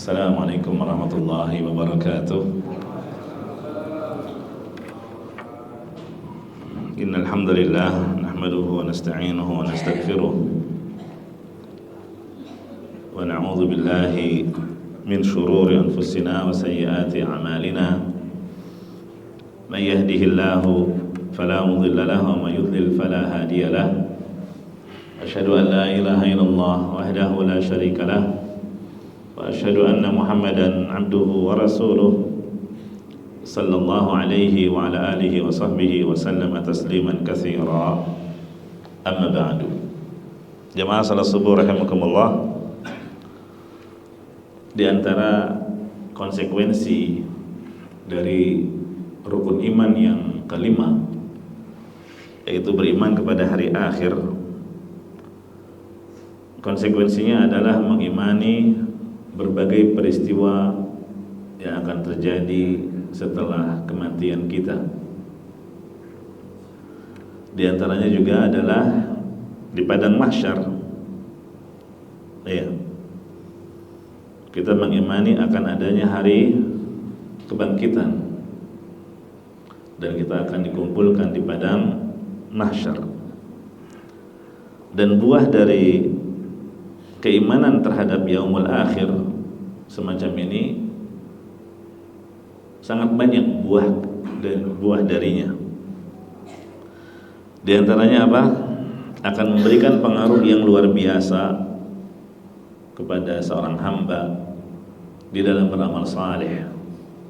Assalamualaikum warahmatullahi wabarakatuh. Innal hamdalillah nahmaduhu wa nasta'inuhu wa nastaghfiruh wa na'udzu billahi min shururi anfusina wa sayyiati a'malina. May yahdihillahu fala mudilla lahu wa may yudlil fala hadiya lahu. Asyhadu an la ilaha illallah wahdahu la syarika lahu wa asyhadu anna Muhammadan abduhu wa rasuluh sallallahu alaihi wa ala alihi wa sahbihi wa sallama tasliman katsira. Amma ba'du. Jamaah salat subuh rahimakumullah. Di antara konsekuensi dari rukun iman yang kelima, yaitu beriman kepada hari akhir, konsekuensinya adalah mengimani berbagai peristiwa yang akan terjadi setelah kematian kita. Di antaranya juga adalah di padang mahsyar. Ya. Kita mengimani akan adanya hari kebangkitan dan kita akan dikumpulkan di padang mahsyar. Dan buah dari keimanan terhadap yaumul akhir semacam ini sangat banyak buah darinya. Di antaranya apa? Akan memberikan pengaruh yang luar biasa kepada seorang hamba di dalam beramal saleh,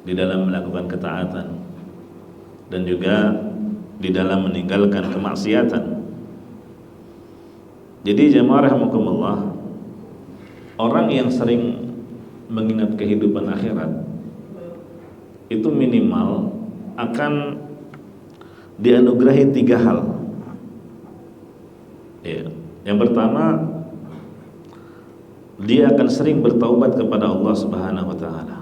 di dalam melakukan ketaatan, dan juga di dalam meninggalkan kemaksiatan. Jadi jamaah rahimakumullah, orang yang sering mengingat kehidupan akhirat itu minimal akan dianugerahi 3 hal. Ya. Yang pertama, dia akan sering bertaubat kepada Allah Subhanahu wa taala.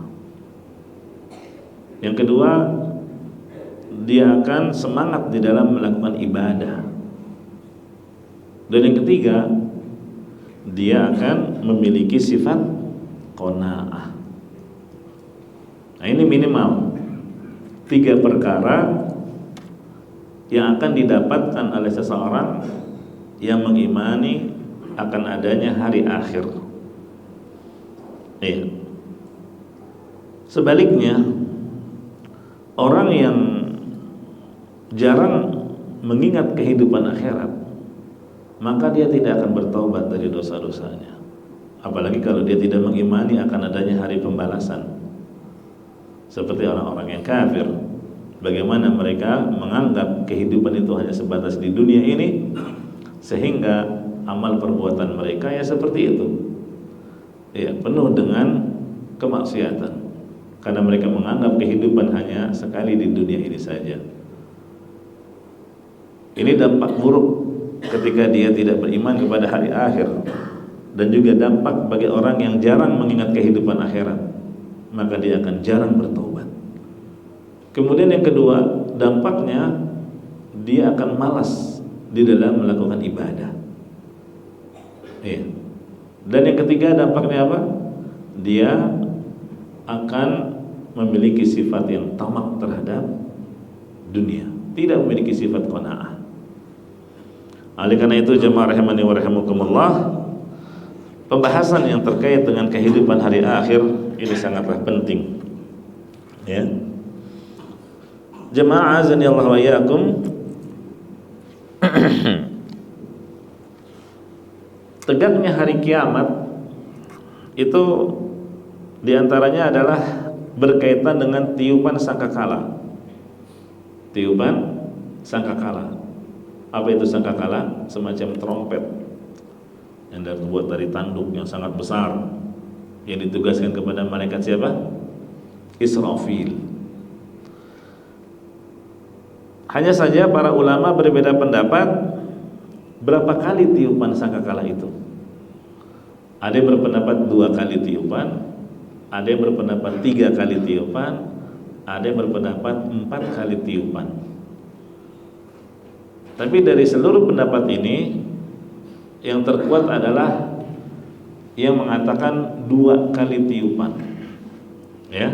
Yang kedua, dia akan semangat di dalam melakukan ibadah. Dan yang ketiga, dia akan memiliki sifat qanaah. Nah, ini minimal 3 perkara yang akan didapatkan oleh seseorang yang mengimani akan adanya hari akhir. Sebaliknya, orang yang jarang mengingat kehidupan akhirat, maka dia tidak akan bertaubat dari dosa-dosanya. Apalagi kalau dia tidak mengimani akan adanya hari pembalasan. Seperti orang-orang yang kafir, bagaimana mereka menganggap kehidupan itu hanya sebatas di dunia ini, sehingga amal perbuatan mereka ya seperti itu, ya, penuh dengan kemaksiatan, karena mereka menganggap kehidupan hanya sekali di dunia ini saja. Ini dampak buruk ketika dia tidak beriman kepada hari akhir, dan juga dampak bagi orang yang jarang mengingat kehidupan akhirat, maka dia akan jarang bertobat. Kemudian yang kedua, dampaknya dia akan malas di dalam melakukan ibadah. Dan yang ketiga, dampaknya apa? Dia akan memiliki sifat yang tamak terhadap dunia, tidak memiliki sifat qanaah. Oleh karena itu jemaah rahimani wa rahimakumullah, pembahasan yang terkait dengan kehidupan hari akhir ini sangatlah penting. Ya. Jemaah azani Allah wa iyyakum. Tegaknya hari kiamat itu diantaranya adalah berkaitan dengan tiupan sangkakala. Tiupan sangkakala. Apa itu sangkakala? Semacam trompet yang terbuat dari tanduk yang sangat besar, yang ditugaskan kepada malaikat siapa? Israfil. Hanya saja para ulama berbeda pendapat berapa kali tiupan sangkakala itu. Ada yang berpendapat 2 kali tiupan, ada yang berpendapat 3 kali tiupan, ada yang berpendapat 4 kali tiupan. Tapi dari seluruh pendapat ini, yang terkuat adalah yang mengatakan 2 kali tiupan. Ya.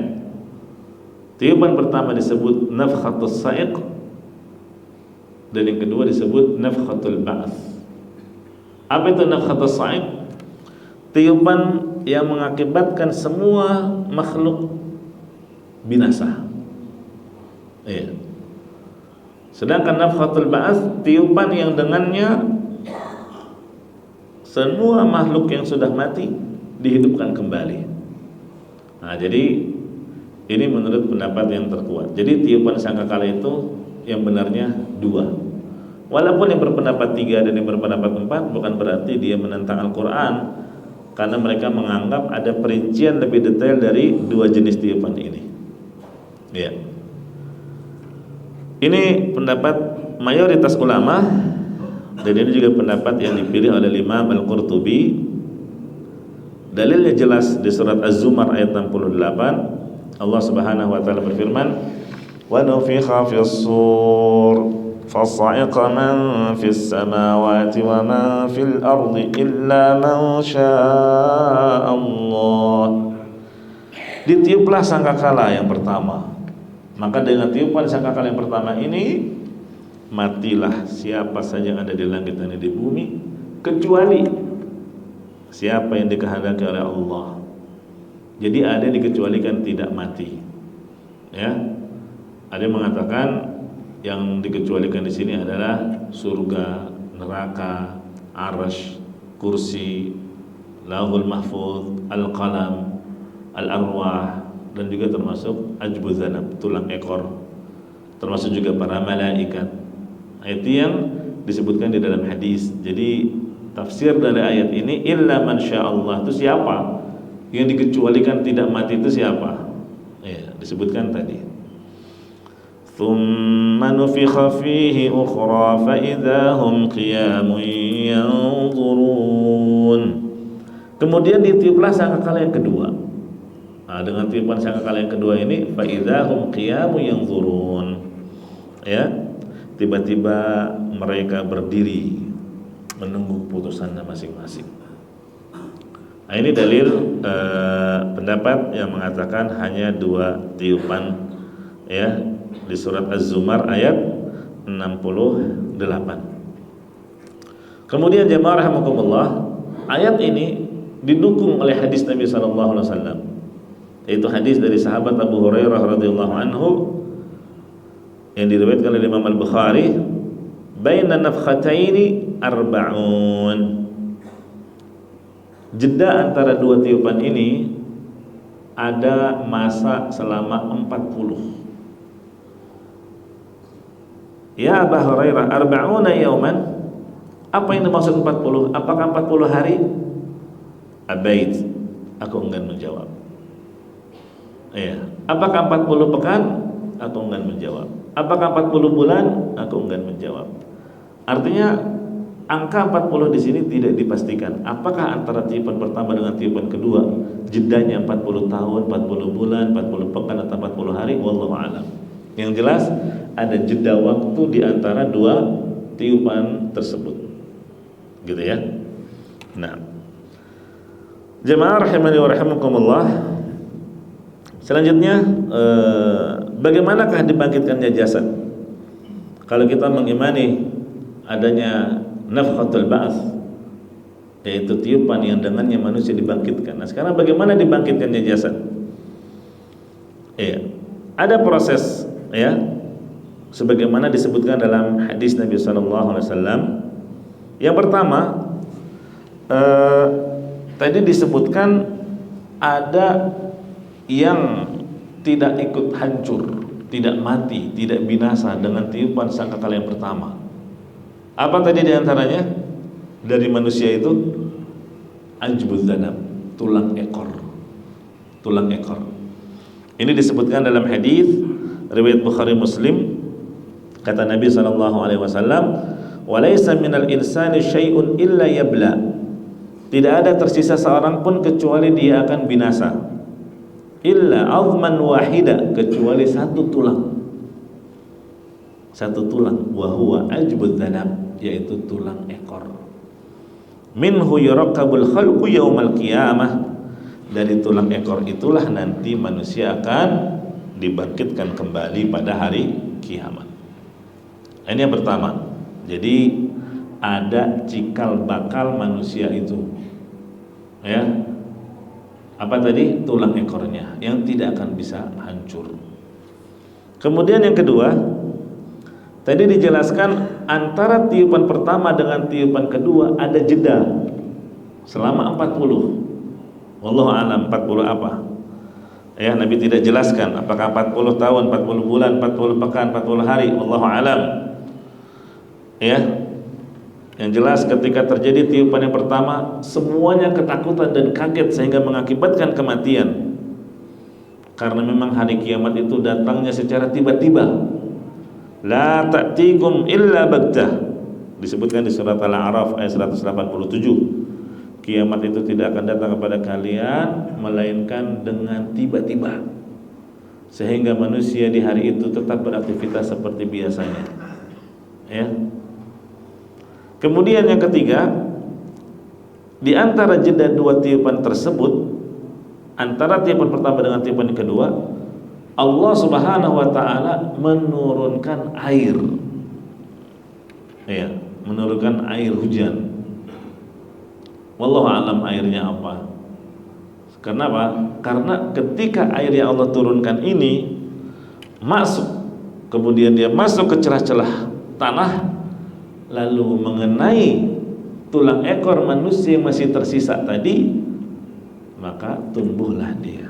Tiupan pertama disebut nafkhatus sa'iq dan yang kedua disebut nafkhatul ba'ats. Apa itu nafkhatus sa'iq? Tiupan yang mengakibatkan semua makhluk binasa. Iya. Sedangkan nafkhatul ba'ats tiupan yang dengannya semua makhluk yang sudah mati dihidupkan kembali. Nah, jadi ini menurut pendapat yang terkuat. Jadi tiupan sangkakala itu yang benarnya 2. Walaupun yang berpendapat 3 dan yang berpendapat 4 bukan berarti dia menentang Al-Quran, karena mereka menganggap ada perincian lebih detail dari 2 jenis tiupan ini. Ya. Ini pendapat mayoritas ulama, dan ini juga pendapat yang dipilih oleh Imam Al-Qurtubi. Dalilnya jelas di surat Az-Zumar ayat 68. Allah Subhanahu wa taala berfirman, "Wa nufikha fis sur fas'iqa man fis samawati wa man fil ardi illa man syaa Allah." Ditiuplah sangkakala yang pertama. Maka dengan tiupan sangkakala yang pertama ini matilah siapa saja yang ada di langit dan di bumi kecuali siapa yang dikehendaki oleh Allah. Jadi ada yang dikecualikan tidak mati. Ya. Ada yang mengatakan yang dikecualikan di sini adalah surga, neraka, arsy, kursi, lauhul mahfuz, al-qalam, al-arwah, dan juga termasuk ajbuz zanab, tulang ekor, termasuk juga para malaikat. Itu yang disebutkan di dalam hadis. Jadi tafsir dari ayat ini illa man syaa Allah itu siapa? Yang dikecualikan tidak mati itu siapa? Ya, disebutkan tadi. Tsumma nufikha fihi ukhra fa idza hum qiyamun yanzurun. Kemudian ditiuplah sangkakala yang kedua. Nah, dengan tiupan sangkakala yang kedua ini fa idza hum qiyamun yanzurun. Ya. Tiba-tiba mereka berdiri menunggu keputusannya masing-masing. Nah, ini dalil pendapat yang mengatakan hanya 2 tiupan, ya, di surat Az-Zumar ayat 68. Kemudian jemaah rahimakumullah, ayat ini didukung oleh hadis Nabi sallallahu alaihi wasallam, yaitu hadis dari sahabat Abu Hurairah radhiyallahu anhu yang diriwayatkan oleh Imam Al-Bukhari, "Baina nafkhataini arba'un." Jeda antara 2 tiupan ini ada masa selama 40. Ya Abu Hurairah, arba'una yauman. Apa yang dimaksud 40? Apakah 40 hari? Abait, aku enggan menjawab. Iya. Apakah 40 pekan? Aku enggan menjawab. Apakah 40 bulan? Aku enggan menjawab. Artinya angka 40 di sini tidak dipastikan. Apakah antara tiupan pertama dengan tiupan kedua jedanya 40 tahun, 40 bulan, 40 pekan atau 40 hari? Wallahu a'lam. Yang jelas ada jeda waktu di antara 2 tiupan tersebut. Gitu ya. Nah, jemaah rahimani wa rahimakumullah. Selanjutnya, bagaimanakah dibangkitkannya jasad? Kalau kita mengimani adanya nafkhatul ba'ats, yaitu tiupan yang dengannya manusia dibangkitkan. Nah, sekarang bagaimana dibangkitkannya jasad? Iya, ada proses, ya, sebagaimana disebutkan dalam hadis Nabi SAW. Yang pertama, tadi disebutkan ada yang tidak ikut hancur, tidak mati, tidak binasa dengan tiupan sangkakala yang pertama. Apa tadi diantaranya? Dari manusia itu ajbuz zanab, tulang ekor. Tulang ekor. Ini disebutkan dalam hadis riwayat Bukhari Muslim. Kata Nabi SAW, "Walaysa minal insani syai'un illa yabla." Tidak ada tersisa seorang pun kecuali dia akan binasa. Illa azman wahida, kecuali satu tulang. Satu tulang, wa huwa ajbuz zanab, yaitu tulang ekor. minhu yurakabul khalqu yaumal qiyamah, dari tulang ekor itulah nanti manusia akan dibangkitkan kembali pada hari kiamat. Ini yang pertama. Jadi ada cikal bakal manusia itu, ya. Apa tadi? Tulang ekornya yang tidak akan bisa hancur. Kemudian yang kedua, tadi dijelaskan antara tiupan pertama dengan tiupan kedua ada jeda selama 40. Wallahu a'lam 40 apa? Ya, Nabi tidak jelaskan apakah 40 tahun, 40 bulan, 40 pekan, 40 hari, wallahu a'lam. Ya. Yang jelas ketika terjadi tiupan yang pertama, semuanya ketakutan dan kaget sehingga mengakibatkan kematian. Karena memang hari kiamat itu datangnya secara tiba-tiba. La ta'tikum illa baghtah. Disebutkan di surat Al-A'raf ayat 187. Kiamat itu tidak akan datang kepada kalian melainkan dengan tiba-tiba, sehingga manusia di hari itu tetap beraktivitas seperti biasanya, ya. Kemudian yang ketiga, di antara jeda dua tiupan tersebut, antara tiupan pertama dengan tiupan kedua, Allah Subhanahu wa taala menurunkan air. Ya, menurunkan air hujan. Wallahu a'lam airnya apa. Kenapa? Karena ketika air yang Allah turunkan ini masuk, kemudian dia masuk ke celah-celah tanah, lalu mengenai tulang ekor manusia yang masih tersisa tadi, maka tumbuhlah dia,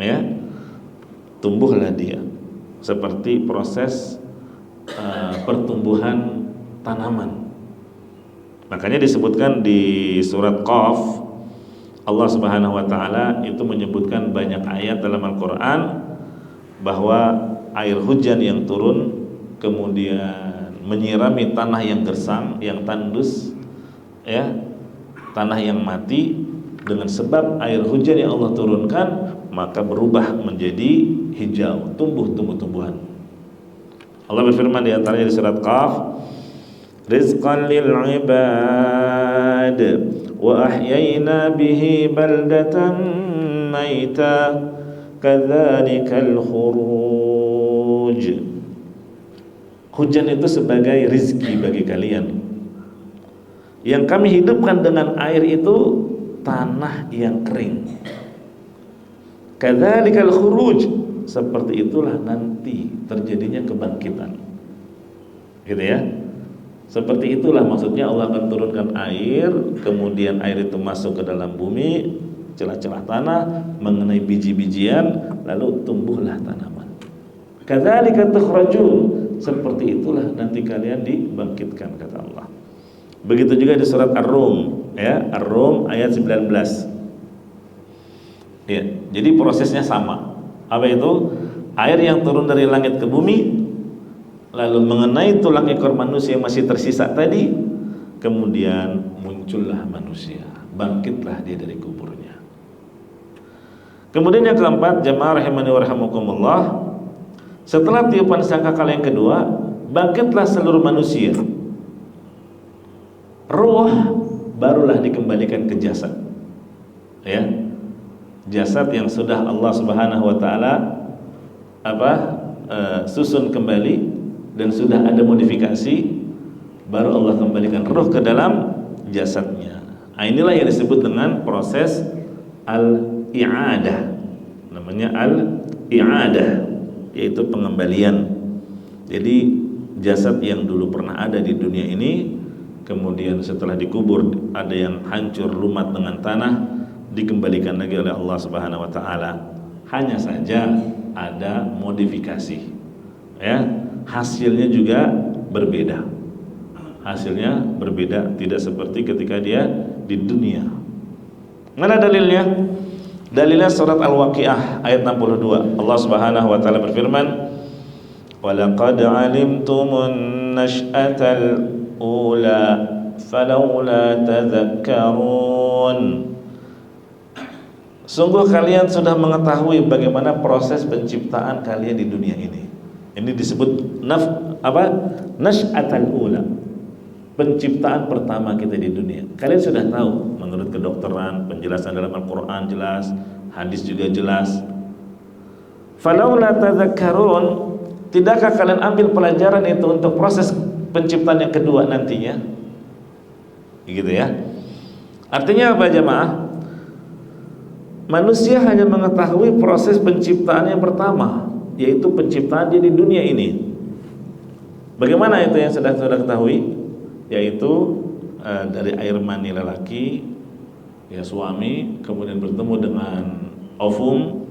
ya, tumbuhlah dia seperti proses pertumbuhan tanaman. Makanya disebutkan di surat Qaf, Allah Subhanahu wa taala itu menyebutkan banyak ayat dalam Al-Qur'an bahwa air hujan yang turun kemudian menyirami tanah yang gersang, yang tandus, ya, tanah yang mati, dengan sebab air hujan yang Allah turunkan maka berubah menjadi hijau, tumbuh tumbuh-tumbuhan. Allah berfirman di antaranya di surat Qaf, rizqan lil ibad wa ahyayna bihi baldatan maita kadzalikal khuruj. Hujan itu sebagai rizki bagi kalian. Yang kami hidupkan dengan air itu tanah yang kering. Kadzalikal khuruj, seperti itulah nanti terjadinya kebangkitan. Gitu ya. Seperti itulah maksudnya Allah akan turunkan air, kemudian air itu masuk ke dalam bumi, celah-celah tanah, mengenai biji-bijian, lalu tumbuhlah tanaman. Kadzalika tukhrajun, seperti itulah nanti kalian dibangkitkan, kata Allah. Begitu juga di surat Ar-Rum, ya, Ar-Rum ayat 19. Ya, jadi prosesnya sama. Apa itu? Air yang turun dari langit ke bumi, lalu mengenai tulang ekor manusia yang masih tersisa tadi, kemudian muncullah manusia, bangkitlah dia dari kuburnya. Kemudian yang keempat, jamaah rahimani wa rahimakumullah, setelah tiupan sangkakala yang kedua, bangkitlah seluruh manusia. Ruh barulah dikembalikan ke jasad, ya, jasad yang sudah Allah Subhanahu wa taala susun kembali dan sudah ada modifikasi, baru Allah kembalikan ruh ke dalam jasadnya. Nah, inilah yang disebut dengan proses al-i'adah. Namanya al-i'adah, yaitu pengembalian. Jadi jasad yang dulu pernah ada di dunia ini, kemudian setelah dikubur ada yang hancur lumat dengan tanah, dikembalikan lagi oleh Allah Subhanahu wa taala. Hanya saja ada modifikasi, ya. Hasilnya juga berbeda. Hasilnya berbeda, tidak seperti ketika dia di dunia. Mana dalilnya? Dalilnya surat Al-Waqiah ayat 62. Allah Subhanahu wa taala berfirman, "Wa laqad 'alimtumun nash'atal ula falawla tadhakkarun." Sungguh kalian sudah mengetahui bagaimana proses penciptaan kalian di dunia ini. Ini disebut nash'atal ula. penciptaan pertama kita di dunia. Kalian sudah tahu menurut kedokteran, penjelasan dalam Al-Quran jelas, hadis juga jelas. Falaula tadzakkarun, tidakkah kalian ambil pelajaran itu untuk proses penciptaan yang kedua nantinya? Gitu ya. Artinya apa jemaah? Manusia hanya mengetahui proses penciptaan yang pertama, yaitu penciptaan dia di dunia ini. Bagaimana itu yang sudah ketahui? Yaitu dari air mani lelaki, ya suami, kemudian bertemu dengan ovum,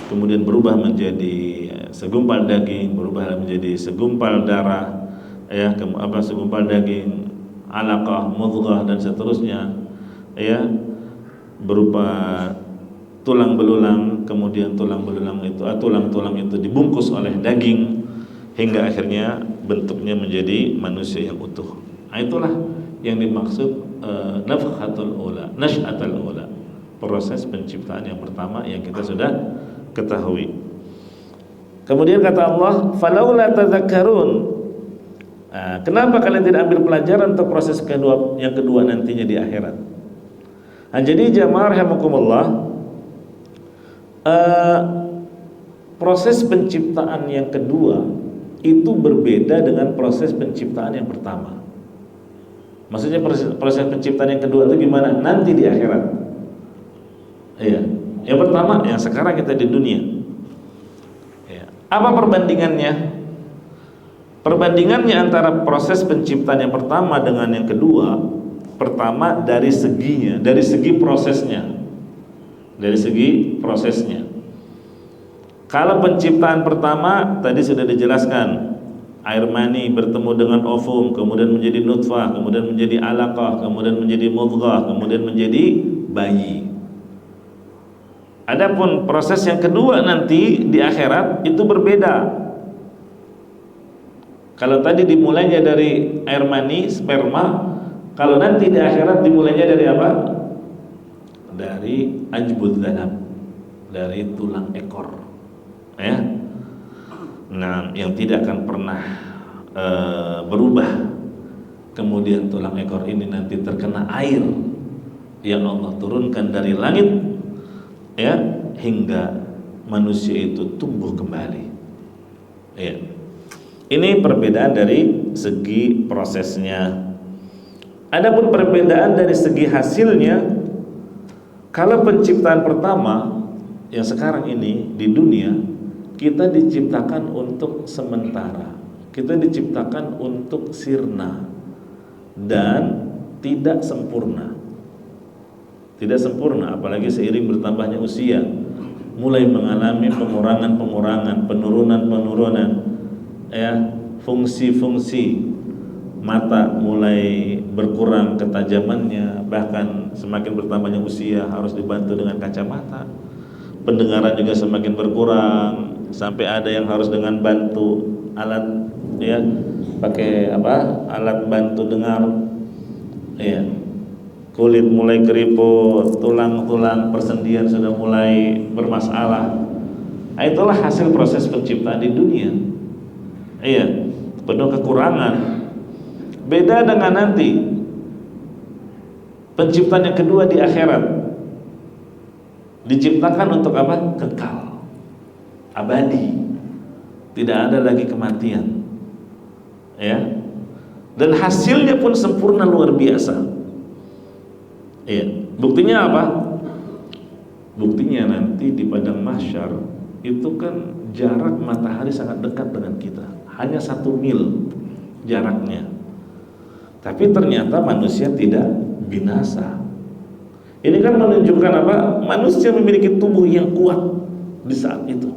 kemudian berubah menjadi segumpal daging, berubah menjadi segumpal darah, ya, segumpal daging, alaqah, mudghah dan seterusnya, ya, berupa tulang belulang, kemudian tulang itu dibungkus oleh daging hingga akhirnya bentuknya menjadi manusia yang utuh. Nah, itulah yang dimaksud nafkhatul ula, nash'atul ula, proses penciptaan yang pertama yang kita sudah ketahui. Kemudian kata Allah, falaula tadzakkarun. Kenapa kalian tidak ambil pelajaran untuk proses yang kedua nantinya di akhirat? Nah, jadi jamaah rahimakumullah, proses penciptaan yang kedua itu berbeda dengan proses penciptaan yang pertama. Maksudnya proses penciptaan yang kedua itu gimana? Nanti di akhirat. Iya. Yang pertama yang sekarang kita di dunia. Iya. Apa perbandingannya? Perbandingannya antara proses penciptaan yang pertama dengan yang kedua. Pertama dari seginya, dari segi prosesnya. Dari segi prosesnya. Kalau penciptaan pertama tadi sudah dijelaskan, air mani bertemu dengan ovum, kemudian menjadi nutfah, kemudian menjadi alaqah, kemudian menjadi mudghah, kemudian menjadi bayi. Adapun proses yang kedua nanti di akhirat itu berbeda. Kalau tadi dimulainya dari air mani, sperma, kalau nanti di akhirat dimulainya dari apa? Dari ajbud dzanab, dari tulang ekor, ya. Nah, yang tidak akan pernah berubah. Kemudian tulang ekor ini nanti terkena air yang Allah turunkan dari langit, ya, hingga manusia itu tumbuh kembali. Ya. Ini perbedaan dari segi prosesnya. Adapun perbedaan dari segi hasilnya, kalau penciptaan pertama yang sekarang ini di dunia, kita diciptakan untuk sementara, kita diciptakan untuk sirna dan tidak sempurna. Tidak sempurna, apalagi seiring bertambahnya usia, mulai mengalami pengurangan-pengurangan, penurunan-penurunan, ya, fungsi-fungsi mata mulai berkurang ketajamannya, bahkan semakin bertambahnya usia harus dibantu dengan kacamata. Pendengaran juga semakin berkurang, sampai ada yang harus dengan bantu alat, ya, pakai apa? Alat bantu dengar. Ya. Kulit mulai keriput, tulang-tulang persendian sudah mulai bermasalah. Nah, itulah hasil proses penciptaan di dunia. Iya, penuh kekurangan. Beda dengan nanti penciptaan yang kedua di akhirat. Diciptakan untuk apa? Kekal, abadi, tidak ada lagi kematian, ya. Dan hasilnya pun sempurna luar biasa. Ya. Buktinya apa? Buktinya nanti di padang mahsyar itu kan jarak matahari sangat dekat dengan kita, hanya 1 mil jaraknya. Tapi ternyata manusia tidak binasa. Ini kan menunjukkan apa? Manusia memiliki tubuh yang kuat di saat itu.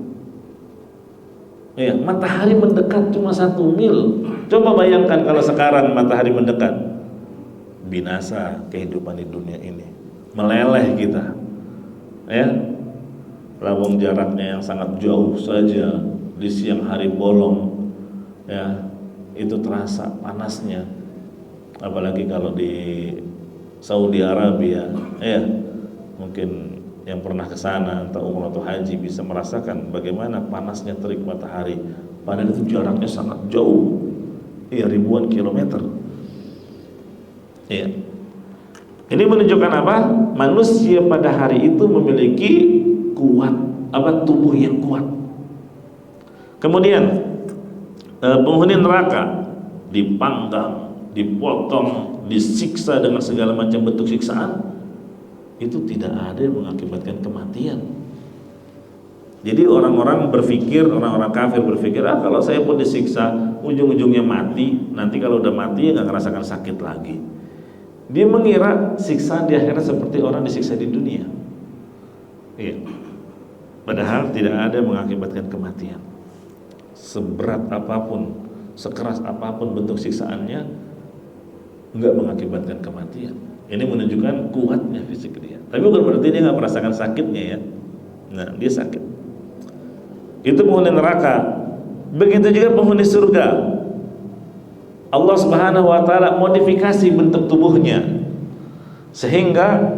Ya, matahari mendekat cuma 1 mil. Coba bayangkan kalau sekarang matahari mendekat, binasa kehidupan di dunia ini, meleleh kita. Ya, lawang jaraknya yang sangat jauh saja di siang hari bolong, ya, itu terasa panasnya. Apalagi kalau di Saudi Arabia, ya, mungkin yang pernah ke sana atau umrah atau haji bisa merasakan bagaimana panasnya terik matahari. Padahal itu jaraknya sangat jauh, ya, ribuan kilometer. Ya. Ini menunjukkan apa? Manusia pada hari itu memiliki tubuh yang kuat. Kemudian penghuni neraka dipanggang, dipotong, disiksa dengan segala macam bentuk siksaan, itu tidak ada yang mengakibatkan kematian. Jadi orang-orang kafir berpikir, kalau saya pun disiksa, ujung-ujungnya mati. Nanti kalau udah mati ya nggak ngerasakan sakit lagi. Dia mengira siksaan di akhirat seperti orang disiksa di dunia. Iya. Padahal tidak ada yang mengakibatkan kematian. Seberat apapun, sekeras apapun bentuk siksaannya, nggak mengakibatkan kematian. Ini menunjukkan kuatnya fisik dia. Tapi bukan berarti dia nggak merasakan sakitnya ya. Nah, dia sakit. Itu penghuni neraka. Begitu juga penghuni surga. Allah Subhanahu wa taala modifikasi bentuk tubuhnya sehingga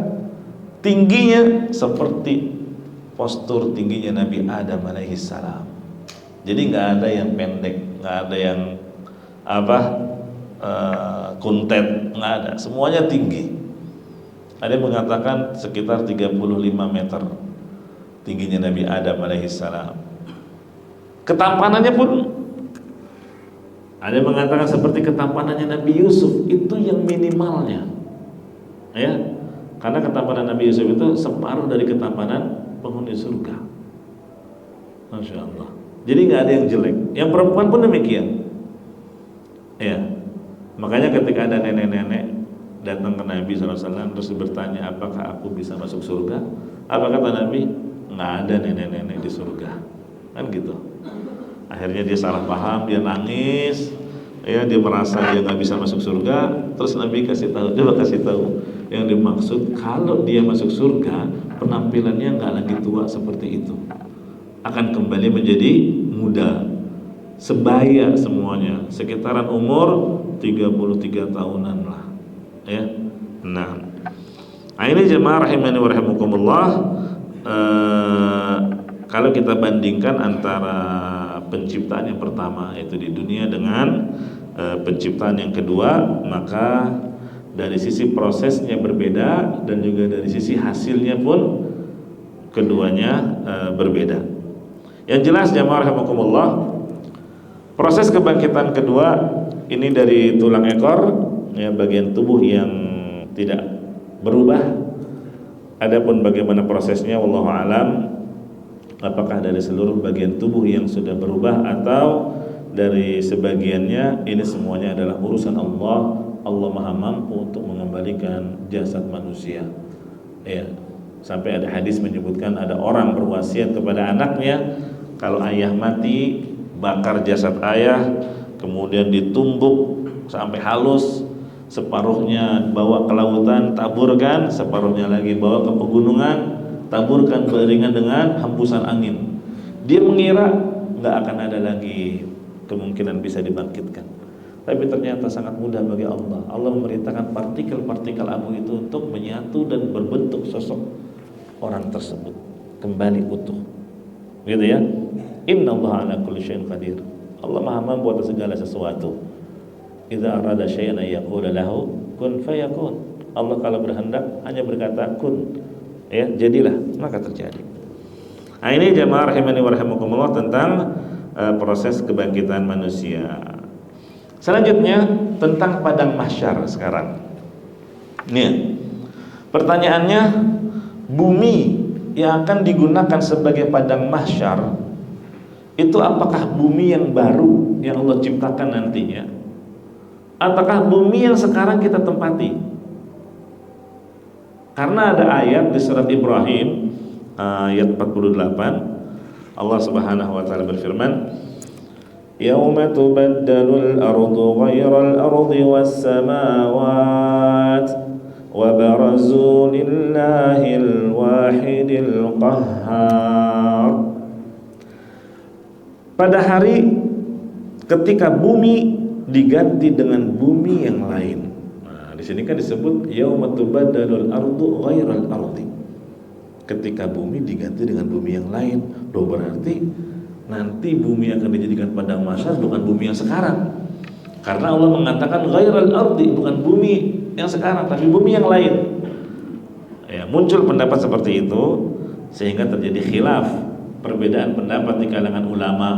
tingginya seperti postur tingginya Nabi Adam alaihi salam. Jadi nggak ada yang pendek, nggak ada yang kuntet, nggak ada. Semuanya tinggi. Ada yang mengatakan sekitar 35 meter tingginya Nabi Adam alaihi salam. Ketampanannya pun ada yang mengatakan seperti ketampanannya Nabi Yusuf, itu yang minimalnya. Ya. Karena ketampanan Nabi Yusuf itu separuh dari ketampanan penghuni surga. Masya Allah. Jadi nggak ada yang jelek. Yang perempuan pun demikian. Ya. Makanya ketika ada nenek-nenek datang ke Nabi SAW terus bertanya, apakah aku bisa masuk surga? Apa kata Nabi? Nggak ada nenek-nenek di surga. Kan gitu. Akhirnya dia salah paham, dia nangis, ya, dia merasa dia nggak bisa masuk surga. Terus Nabi kasih tahu yang dimaksud kalau dia masuk surga penampilannya nggak lagi tua seperti itu, akan kembali menjadi muda, sebaya semuanya, sekitaran umur 33 tahunan lah, ya. Nah ini jemaah rahimani wa rahimakumullah, kalau kita bandingkan antara penciptaan yang pertama yaitu di dunia dengan penciptaan yang kedua, maka dari sisi prosesnya berbeda dan juga dari sisi hasilnya pun keduanya berbeda. Yang jelas jamaah rahimakumullah, proses kebangkitan kedua ini dari tulang ekor, ya, bagian tubuh yang tidak berubah. Adapun bagaimana prosesnya wallahu alam, apakah dari seluruh bagian tubuh yang sudah berubah atau dari sebagiannya, ini semuanya adalah urusan Allah. Allah Maha mampu untuk mengembalikan jasad manusia. Ya, sampai ada hadis menyebutkan ada orang berwasiat kepada anaknya, kalau ayah mati, bakar jasad ayah, kemudian ditumbuk sampai halus, separuhnya bawa ke lautan, taburkan, separuhnya lagi bawa ke pegunungan, taburkan beriringan dengan hembusan angin. Dia mengira nggak akan ada lagi kemungkinan bisa dibangkitkan, tapi ternyata sangat mudah bagi Allah. Allah memerintahkan partikel-partikel abu itu untuk menyatu dan berbentuk sosok orang tersebut kembali utuh, gitu ya. Innallaha ala kulli syai'in qadir. Allah Maha mampu atas segala sesuatu. Idza arada syai'an yaqulu lahu kun fayakun. Allah kalau berhendak hanya berkata kun, ya, jadilah, maka terjadi. Nah, ini jamaah rahimani wa rahimakumullah tentang proses kebangkitan manusia. Selanjutnya tentang padang mahsyar sekarang. Nih, pertanyaannya, bumi yang akan digunakan sebagai padang mahsyar itu apakah bumi yang baru yang Allah ciptakan nantinya, ataukah bumi yang sekarang kita tempati? Karena ada ayat di surat Ibrahim ayat 48, Allah Subhanahu wa taala berfirman, "Yauma tubaddalul ardu ghairal ardi was samawat wa barazu lillahil wahidil qahhar." Pada hari ketika bumi diganti dengan bumi yang lain. Nah, di sini kan disebut yauma tubaddalul ardu ghairal ardi. Ketika bumi diganti dengan bumi yang lain. Loh, berarti nanti bumi akan dijadikan padang mahsyar bukan bumi yang sekarang. Karena Allah mengatakan ghairal ardi, bukan bumi yang sekarang, tapi bumi yang lain. Ya, muncul pendapat seperti itu sehingga terjadi khilaf, perbedaan pendapat di kalangan ulama.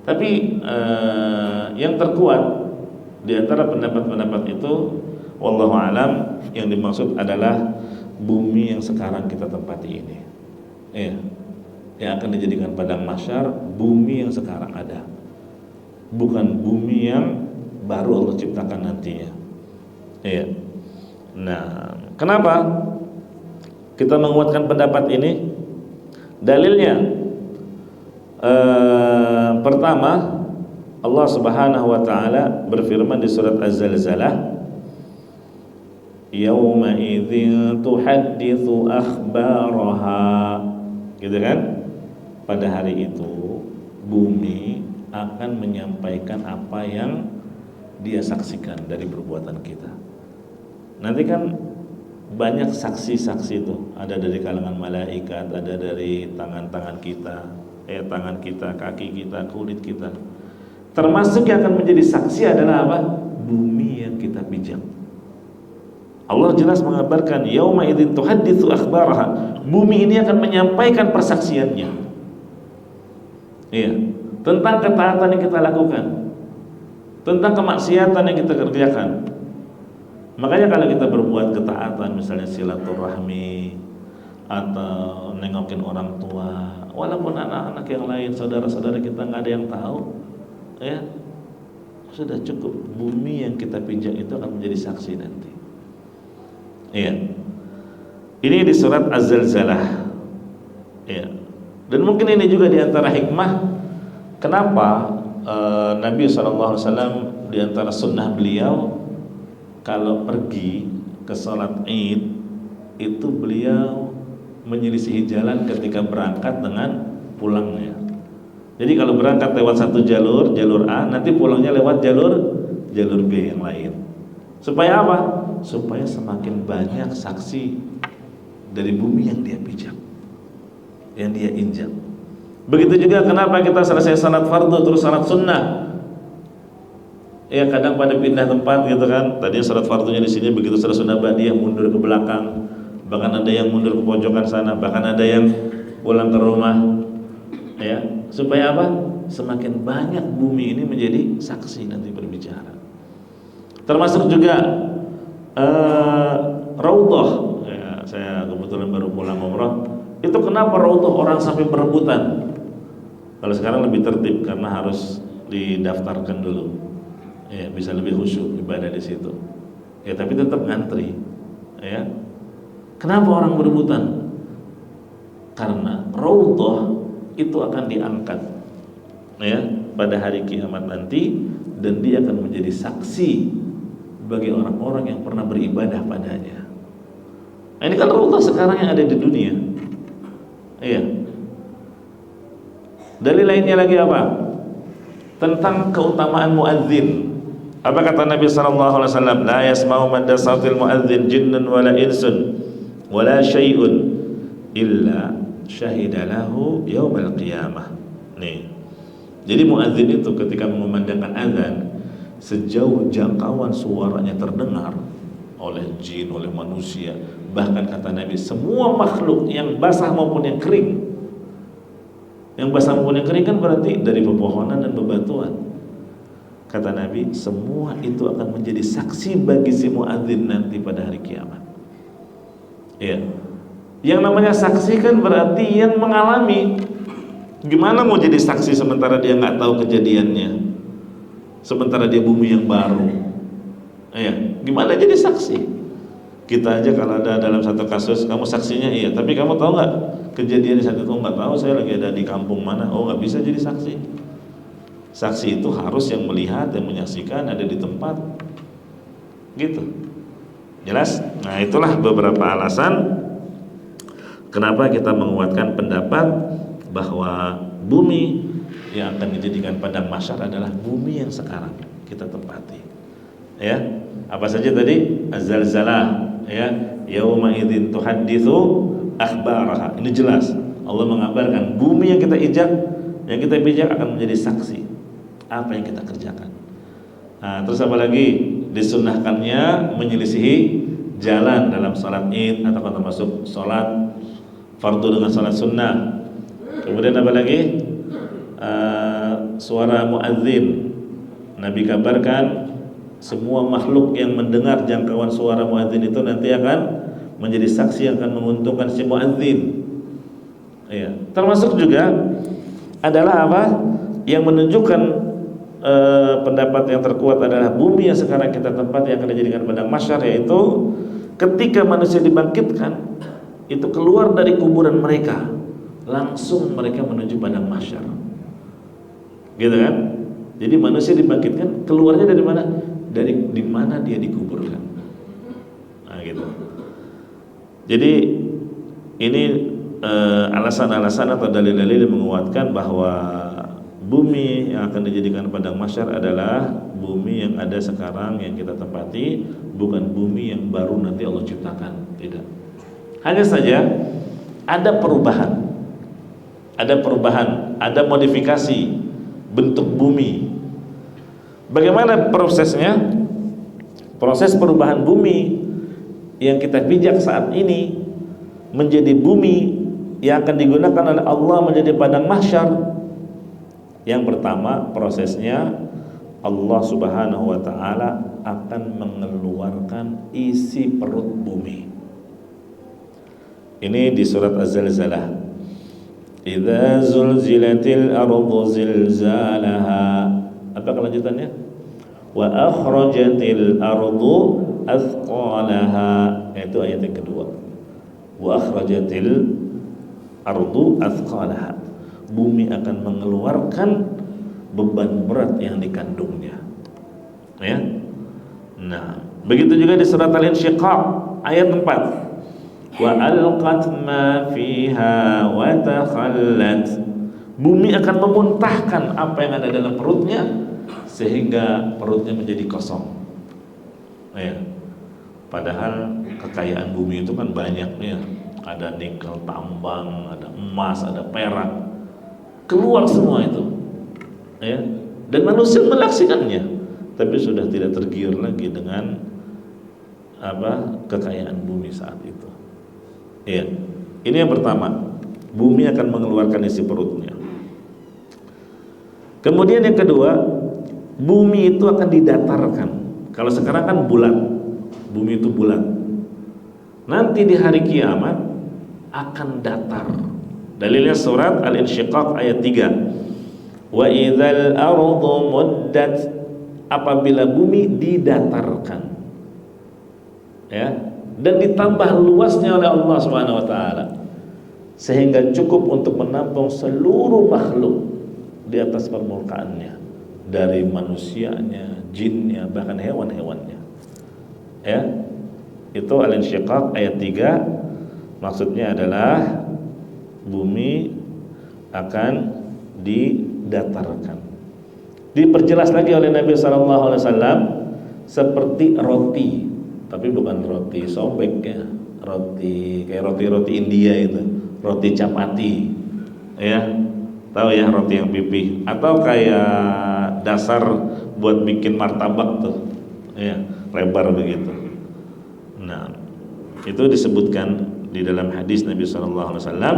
Tapi yang terkuat di antara pendapat-pendapat itu, wallahu alam, yang dimaksud adalah bumi yang sekarang kita tempati ini. Ya, yang akan dijadikan padang mahsyar, bumi yang sekarang ada, bukan bumi yang baru Allah ciptakan nantinya. Ya. Nah, kenapa kita menguatkan pendapat ini? Dalilnya, pertama, Allah Subhanahu wa taala berfirman di surat Az-Zalzalah, "Yauma idzin tuhadditsu akhbaraha." Gitu kan? Pada hari itu bumi akan menyampaikan apa yang dia saksikan dari perbuatan kita. Nanti kan banyak saksi-saksi itu, ada dari kalangan malaikat, ada dari tangan-tangan kita, tangan kita, kaki kita, kulit kita. Termasuk yang akan menjadi saksi adalah apa? Bumi yang kita pijak. Allah jelas mengabarkan, yauma idzin tuhadditsu akhbaraha. Bumi ini akan menyampaikan persaksiannya. Iya, tentang ketaatan yang kita lakukan, tentang kemaksiatan yang kita kerjakan. Makanya kalau kita berbuat ketaatan, misalnya silaturahmi atau nengokin orang tua, walaupun anak-anak yang lain, saudara-saudara kita nggak ada yang tahu, ya sudah cukup. Bumi yang kita pijak itu akan menjadi saksi nanti. Iya. Ini di surat Az-Zalzalah. Iya. Dan mungkin ini juga di antara hikmah kenapa Nabi SAW di antara sunnah beliau, kalau pergi ke sholat Id itu beliau menyelisihi jalan ketika berangkat dengan pulangnya. Jadi kalau berangkat lewat satu jalur A, nanti pulangnya lewat jalur B yang lain. Supaya apa? Supaya semakin banyak saksi dari bumi yang dia pijak, yang dia injak. Begitu juga kenapa kita selesai salat fardu terus salat sunnah. Ya kadang pada pindah tempat gitu kan. Tadi salat fardunya di sini, begitu salat sunnah ba'diyah mundur ke belakang. Bahkan ada yang mundur ke pojokan sana, bahkan ada yang pulang ke rumah. Ya, supaya apa? Semakin banyak bumi ini menjadi saksi nanti berbicara. Termasuk juga Raudhah. Ya, saya kebetulan baru pulang umrah. Itu kenapa Raudhah orang sampai berebutan? Kalau sekarang lebih tertib karena harus didaftarkan dulu. Ya, bisa lebih khusyuk ibadah di situ. Ya, tapi tetap ngantri. Ya. Kenapa orang berebutan? Karena Raudhah itu akan diangkat, ya, pada hari kiamat nanti, dan dia akan menjadi saksi bagi orang-orang yang pernah beribadah padanya. Nah, ini kan Raudhah sekarang yang ada di dunia. Iya. Dalil lainnya lagi apa? Tentang keutamaan muadzin. Apa kata Nabi sallallahu alaihi wasallam? La yasma'u madda sautil muadzin jinnun wala insun wala syai'un illa syahida lahu yaumal qiyamah. Nih. Jadi muadzin itu ketika mengumandangkan azan, sejauh jangkauan suaranya terdengar oleh jin, oleh manusia, bahkan kata Nabi semua makhluk yang basah maupun yang kering. Yang basah maupun yang kering kan berarti dari pepohonan dan bebatuan. Kata Nabi, semua itu akan menjadi saksi bagi si muadzin nanti pada hari kiamat. Iya. Yang namanya saksi kan berarti yang mengalami. Gimana mau jadi saksi sementara dia nggak tahu kejadiannya, sementara dia bumi yang baru. Iya. Gimana jadi saksi? Kita aja kalau ada dalam satu kasus, kamu saksinya iya, tapi kamu tahu nggak kejadian di saat itu? Nggak tahu, saya lagi ada di kampung mana. Oh, nggak bisa jadi saksi. Saksi itu harus yang melihat, yang menyaksikan, ada di tempat. Gitu. Jelas? Nah, itulah beberapa alasan kenapa kita menguatkan pendapat bahwa bumi yang akan dijadikan padang mahsyar adalah bumi yang sekarang kita tempati. Ya. Apa saja tadi? Az-Zalzalah, ya. Yauma idzin tuhadditsu akhbaraha. Ini jelas. Allah mengabarkan bumi yang kita pijak akan menjadi saksi apa yang kita kerjakan. Nah, terus apa lagi? Disunnahkannya menyelisihi jalan dalam sholat id atau termasuk sholat fardu dengan sholat sunnah. Kemudian apa lagi? Suara muadzin. Nabi kabarkan semua makhluk yang mendengar jangkauan suara muadzin itu nanti akan menjadi saksi yang akan menguntungkan si muadzin. Ya. Termasuk juga adalah apa? Yang menunjukkan pendapat yang terkuat adalah bumi yang sekarang kita tempati yang akan dijadikan padang mahsyar, yaitu ketika manusia dibangkitkan itu keluar dari kuburan mereka, langsung mereka menuju padang mahsyar. Gitu kan? Jadi manusia dibangkitkan, keluarnya dari mana? Dari di mana dia dikuburkan. Nah, gitu. Jadi ini alasan-alasan atau dalil-dalil yang menguatkan bahwa bumi yang akan dijadikan padang mahsyar adalah bumi yang ada sekarang yang kita tempati, bukan bumi yang baru nanti Allah ciptakan. Tidak. Hanya saja ada perubahan, ada modifikasi bentuk bumi. Bagaimana prosesnya? Proses perubahan bumi yang kita pijak saat ini menjadi bumi yang akan digunakan oleh Allah menjadi padang mahsyar. Yang pertama, prosesnya Allah Subhanahu wa taala akan mengeluarkan isi perut bumi. Ini di surat Az-Zalzalah. Idza zulzilatil ardu zilzalaha. Apa kelanjutannya? Wa akhrajatil ardu athqalaha. Itu ayat yang kedua. Wa akhrajatil ardu athqalaha. Bumi akan mengeluarkan beban berat yang dikandungnya. Ya. Nah, begitu juga di surat Al-Insyiqaq ayat 4. Wa alqat ma fiha wa takhallat. Bumi akan memuntahkan apa yang ada dalam perutnya sehingga perutnya menjadi kosong. Ya. Padahal kekayaan bumi itu kan banyak nih. Ada nikel tambang, ada emas, ada perak. Keluar semua itu. Ya. Dan manusia menyaksikannya, tapi sudah tidak tergiur lagi dengan kekayaan bumi saat itu. Ya. Ini yang pertama. Bumi akan mengeluarkan isi perutnya. Kemudian yang kedua, bumi itu akan didatarkan. Kalau sekarang kan bulat, bumi itu bulat. Nanti di hari kiamat akan datar. Dalilnya surat Al-Insyiqaq ayat 3. Wa idzal ardu muddat. Apabila bumi didatarkan. Ya, dan ditambah luasnya oleh Allah Subhanahu wa taala sehingga cukup untuk menampung seluruh makhluk di atas permukaannya, dari manusianya, jinnya, bahkan hewan-hewannya. Ya. Itu Al-Insyiqaq ayat 3. Maksudnya adalah bumi akan didatarkan. Diperjelas lagi oleh Nabi sallallahu alaihi wasallam seperti roti, tapi bukan roti sobek ya. Roti kayak roti-roti India itu, roti chapati. Ya. Tahu ya roti yang pipih, atau kayak dasar buat bikin martabak tuh, ya, lebar begitu. Nah, itu disebutkan di dalam hadis Nabi sallallahu alaihi wasallam,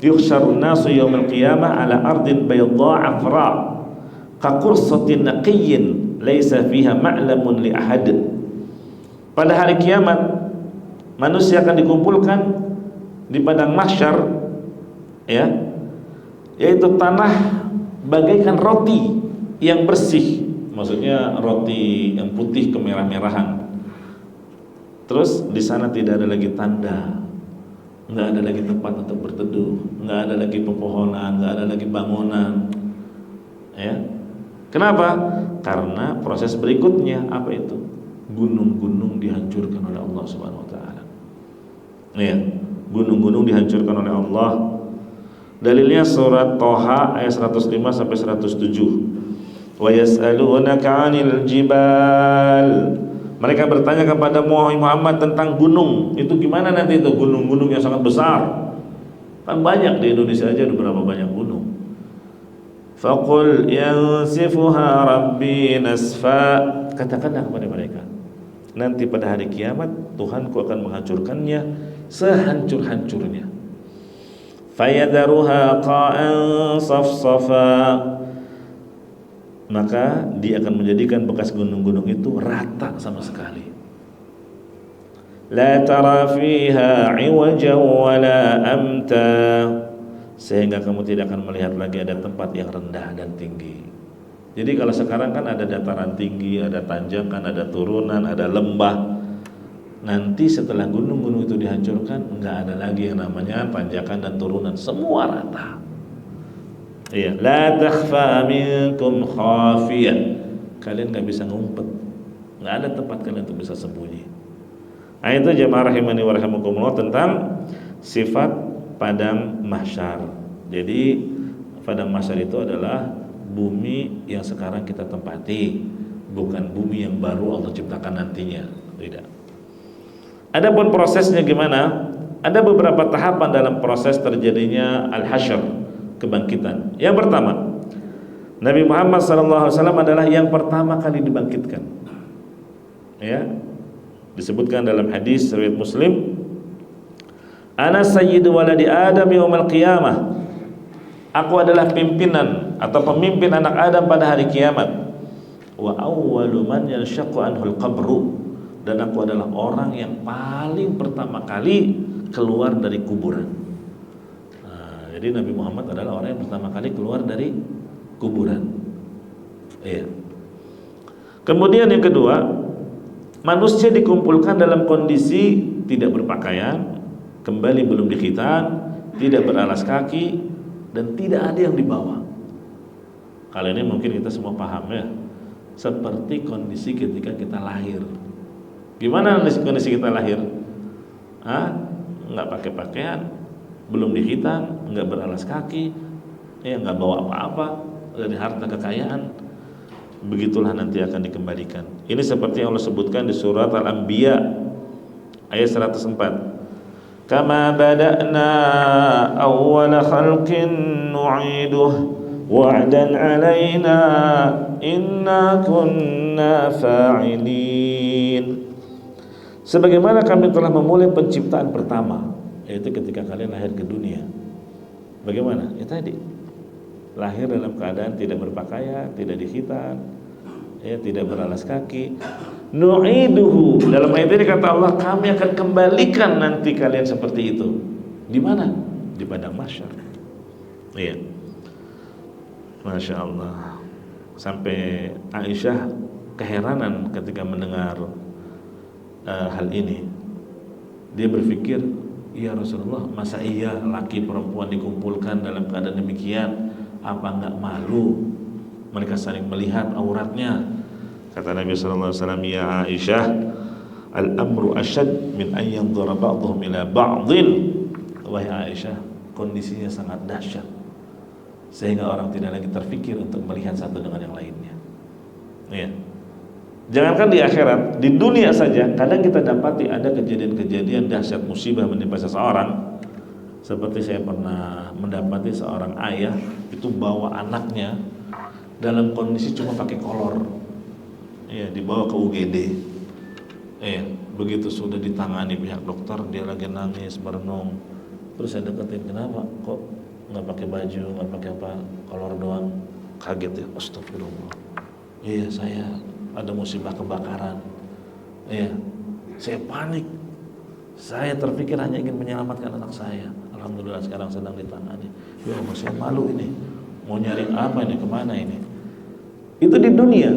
yuhsyarun nasu yaumil qiyamah ala ardin bayda afra ka qursatin naqiyyin laisa fiha ma'lamun li ahad. Pada hari kiamat manusia akan dikumpulkan di padang mahsyar, ya, yaitu tanah bagaikan roti yang bersih, maksudnya roti yang putih kemerah-merahan. Terus di sana tidak ada lagi tanda, nggak ada lagi tempat untuk berteduh, nggak ada lagi pepohonan, nggak ada lagi bangunan. Ya, kenapa? Karena proses berikutnya apa itu? Gunung-gunung dihancurkan oleh Allah Subhanahu Wa Taala. Ya, gunung-gunung dihancurkan oleh Allah. Dalilnya surat Thaha ayat 105 sampai 107. Wa yas'alunaka 'anil jibal. Mereka bertanya kepada Muhammad tentang gunung. Itu gimana nanti itu gunung-gunung yang sangat besar? Kan banyak di Indonesia aja ada berapa banyak gunung. Faqul yansifuha rabbi nasfa. Katakanlah kepada mereka, nanti pada hari kiamat Tuhanku akan menghancurkannya sehancur-hancurnya. Fayadharuha qa'an safsafa. Maka dia akan menjadikan bekas gunung-gunung itu rata sama sekali. La tara fiha 'iwajan wala amta. Sehingga kamu tidak akan melihat lagi ada tempat yang rendah dan tinggi. Jadi kalau sekarang kan ada dataran tinggi, ada tanjakan, ada turunan, ada lembah. Nanti setelah gunung-gunung itu dihancurkan, enggak ada lagi yang namanya tanjakan dan turunan, semua rata. Iya, la takhfa minkum khafiyah. Kalian enggak bisa ngumpet. Enggak ada tempat kalian untuk bisa sembunyi. Nah, itu jemaah rahimani wa rahimakumullah tentang sifat padang mahsyar. Jadi padang mahsyar itu adalah bumi yang sekarang kita tempati, bukan bumi yang baru Allah ciptakan nantinya. Tidak. Adapun prosesnya gimana? Ada beberapa tahapan dalam proses terjadinya al-hasyr, kebangkitan. Yang pertama, Nabi Muhammad SAW adalah yang pertama kali dibangkitkan. Ya, disebutkan dalam hadis riwayat Muslim, "Ana sayyidu waladi Adam yaumal qiyamah." Aku adalah pimpinan atau pemimpin anak Adam pada hari kiamat. Wa awwalu man yanshaqqu anhul qabru. Dan aku adalah orang yang paling pertama kali keluar dari kuburan. Nah, jadi Nabi Muhammad adalah orang yang pertama kali keluar dari kuburan. Iya. Kemudian yang kedua, manusia dikumpulkan dalam kondisi tidak berpakaian, kembali belum dikhitan, tidak beralas kaki, dan tidak ada yang dibawa. Kali ini mungkin kita semua paham ya, seperti kondisi ketika kita lahir. Gimana kondisi kita lahir? Nggak pakai pakaian, belum dikhitan, nggak beralas kaki, nggak bawa apa-apa dari harta kekayaan. Begitulah nanti akan dikembalikan. Ini seperti yang Allah sebutkan di surat Al-Anbiya ayat 104. Kama bada'na awwala khalqin nu'iduh wa'dan 'alaina inna kunna fa'ilin. Sebagaimana kami telah memulai penciptaan pertama, yaitu ketika kalian lahir ke dunia. Bagaimana? Ya tadi, lahir dalam keadaan tidak berpakaian, tidak dikhitan, tidak beralas kaki. Nu'iduhu, dalam ayat ini kata Allah, kami akan kembalikan nanti kalian seperti itu. Di mana? Di padang mahsyar. Iya. Masya Allah. Sampai Aisyah keheranan ketika mendengar hal ini. Dia berpikir, ya Rasulullah, masa iya laki perempuan dikumpulkan dalam keadaan demikian? Apa enggak malu mereka saling melihat auratnya? Kata Nabi SAW, ya Aisyah, al-amru asyad min an yanzura ba'dhum ila ba'dhin. Wahai Aisyah, kondisinya sangat dahsyat sehingga orang tidak lagi terfikir untuk melihat satu dengan yang lainnya. Ya. Jangankan di akhirat, di dunia saja kadang kita dapati ada kejadian-kejadian dahsyat musibah menimpa seseorang. Seperti saya pernah mendapati seorang ayah itu bawa anaknya dalam kondisi cuma pakai kolor. Dibawa ke UGD. Begitu sudah ditangani pihak dokter, dia lagi nangis, merenung. Terus saya deketin, kenapa? Kok nggak pakai baju, nggak pakai apa, kolor doang? Kaget ya, astagfirullah. Iya, saya ada musibah kebakaran. Saya panik. Saya terpikir hanya ingin menyelamatkan anak saya. Alhamdulillah sekarang sedang ditangani. Ya Allah, saya malu ini. Mau nyari apa ini, kemana ini? Itu di dunia.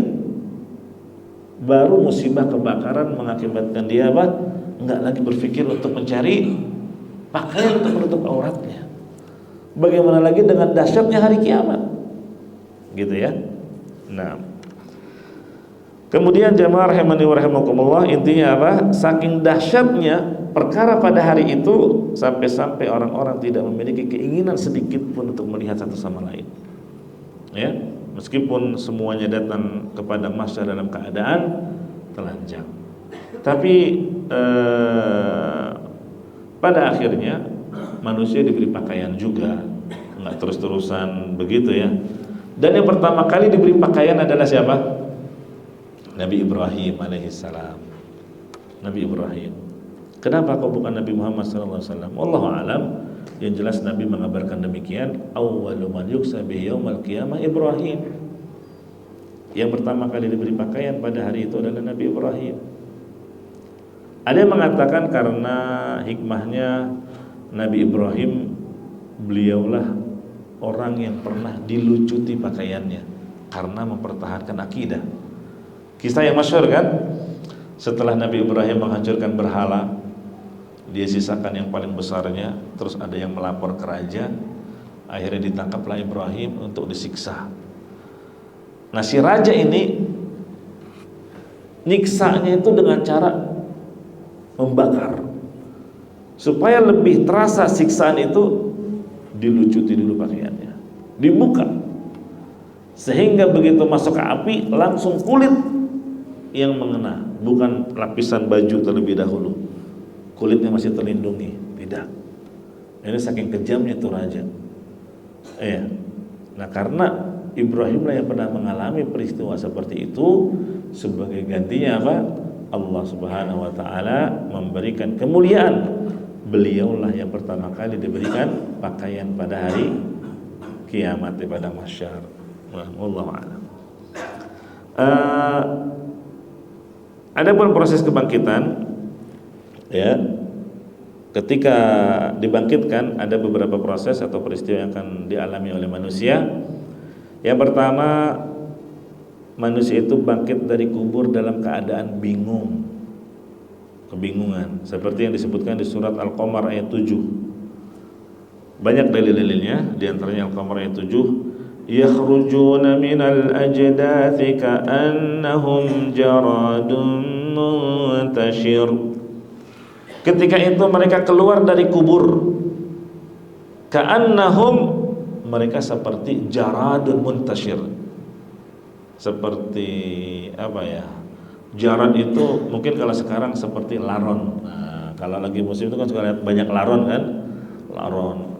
Baru musibah kebakaran mengakibatkan dia apa? Enggak lagi berpikir untuk mencari pakaian untuk menutup auratnya. Bagaimana lagi dengan dahsyatnya hari kiamat? Gitu ya. Nah, kemudian jamaah rahimani wa rahimakumullah, intinya apa? Saking dahsyatnya perkara pada hari itu sampai-sampai orang-orang tidak memiliki keinginan sedikit pun untuk melihat satu sama lain. Ya. Meskipun semuanya datang kepada mahsyar dalam keadaan telanjang, tapi pada akhirnya manusia diberi pakaian juga, nggak terus-terusan begitu ya. Dan yang pertama kali diberi pakaian adalah siapa? Nabi Ibrahim alaihissalam. Nabi Ibrahim. Kenapa kok bukan Nabi Muhammad sallallahu alaihi wasallam? Wallahu alam. Yang jelas Nabi mengabarkan demikian, awwalu man yuksa bihi yaumal qiyamah Ibrahim. Yang pertama kali diberi pakaian pada hari itu adalah Nabi Ibrahim. Ada yang mengatakan karena hikmahnya Nabi Ibrahim, beliaulah orang yang pernah dilucuti pakaiannya karena mempertahankan akidah. Kisah yang masyhur kan? Setelah Nabi Ibrahim menghancurkan berhala, dia sisakan yang paling besarnya, terus ada yang melapor ke raja, akhirnya ditangkaplah Ibrahim untuk disiksa. Nah, si raja ini nyiksanya itu dengan cara membakar. Supaya lebih terasa siksaan itu, dilucuti dulu pakaiannya, dibuka, sehingga begitu masuk ke api langsung kulit yang mengena, bukan lapisan baju terlebih dahulu, kulitnya masih terlindungi, tidak. Ini saking kejamnya itu raja. Nah, karena Ibrahim lah yang pernah mengalami peristiwa seperti itu, sebagai gantinya apa? Allah Subhanahu wa taala memberikan kemuliaan. Beliaulah yang pertama kali diberikan pakaian pada hari kiamat di padang mahsyar. Wallahu a'lam. Adapun proses kebangkitan, ya, ketika dibangkitkan ada beberapa proses atau peristiwa yang akan dialami oleh manusia. Yang pertama, manusia itu bangkit dari kubur dalam keadaan bingung, kebingungan, seperti yang disebutkan di surat Al-Qamar ayat 7. Banyak dalil-dalilnya, di antaranya Al-Qamar ayat 7, yakhrujuna minal ajdathi ka'annahum jaradun muntashir. Ketika itu mereka keluar dari kubur, ka'annahum, mereka seperti jaradun muntashir. Seperti apa ya? Jarad itu mungkin kalau sekarang seperti laron. Nah, kalau lagi musim itu kan suka lihat banyak laron kan?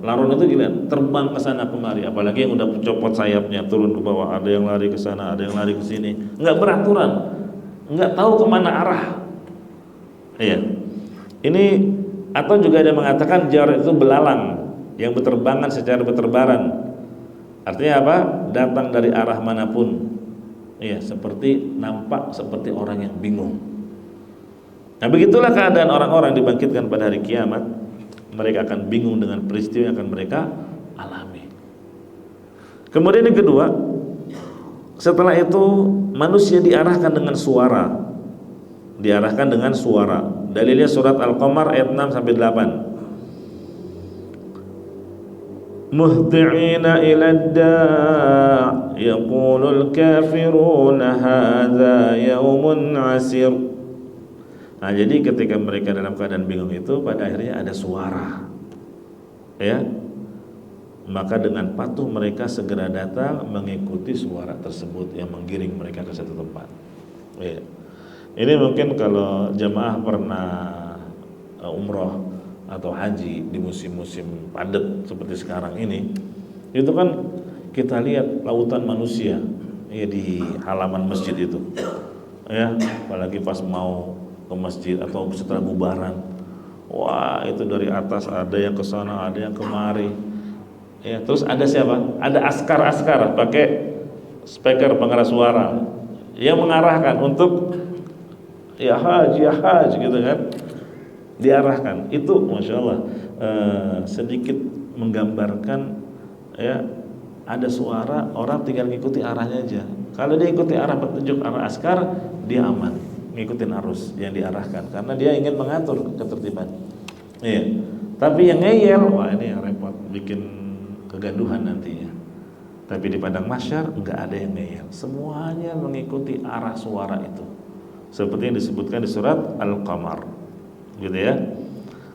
Laron itu gila, terbang ke sana kemari, apalagi yang udah copot sayapnya, turun ke bawah, ada yang lari ke sana, ada yang lari ke sini, nggak beraturan, nggak tahu kemana arah. Iya. Ini atau juga ada yang mengatakan jarad itu belalang yang berterbangan secara berterbaran. Artinya apa? Datang dari arah manapun. Iya, seperti nampak seperti orang yang bingung. Nah, begitulah keadaan orang-orang dibangkitkan pada hari kiamat. Mereka akan bingung dengan peristiwa yang akan mereka alami. Kemudian yang kedua, setelah itu manusia diarahkan dengan suara. Diarahkan dengan suara. Dalilnya surat Al-Qamar ayat 6 sampai 8. Muhti'ina ila ad-da' yaqulul kafiruna hadza yaumun 'asir. Nah, jadi ketika mereka dalam keadaan bingung itu, pada akhirnya ada suara, ya, maka dengan patuh mereka segera datang mengikuti suara tersebut yang menggiring mereka ke satu tempat. Ya. Ini mungkin kalau jamaah pernah umroh atau haji di musim-musim padat seperti sekarang ini, itu kan kita lihat lautan manusia ya di halaman masjid itu, ya, apalagi pas mau ke masjid atau setelah bubaran, wah itu dari atas ada yang ke sana, ada yang kemari, ya, terus ada siapa? Ada askar pakai speaker pengeras suara yang mengarahkan untuk ya haji gitu kan, diarahkan. Itu masya Allah sedikit menggambarkan, ya, ada suara, orang tinggal ngikuti arahnya aja. Kalau dia ikuti arah petunjuk arah askar, dia aman, ngikutin arus yang diarahkan karena dia ingin mengatur ketertiban. Iya. Tapi yang ngeyel, wah ini yang repot, bikin kegaduhan nantinya. Tapi di padang mahsyar enggak ada yang ngeyel, semuanya mengikuti arah suara itu. Seperti yang disebutkan di surat Al-Qamar. Gitu ya.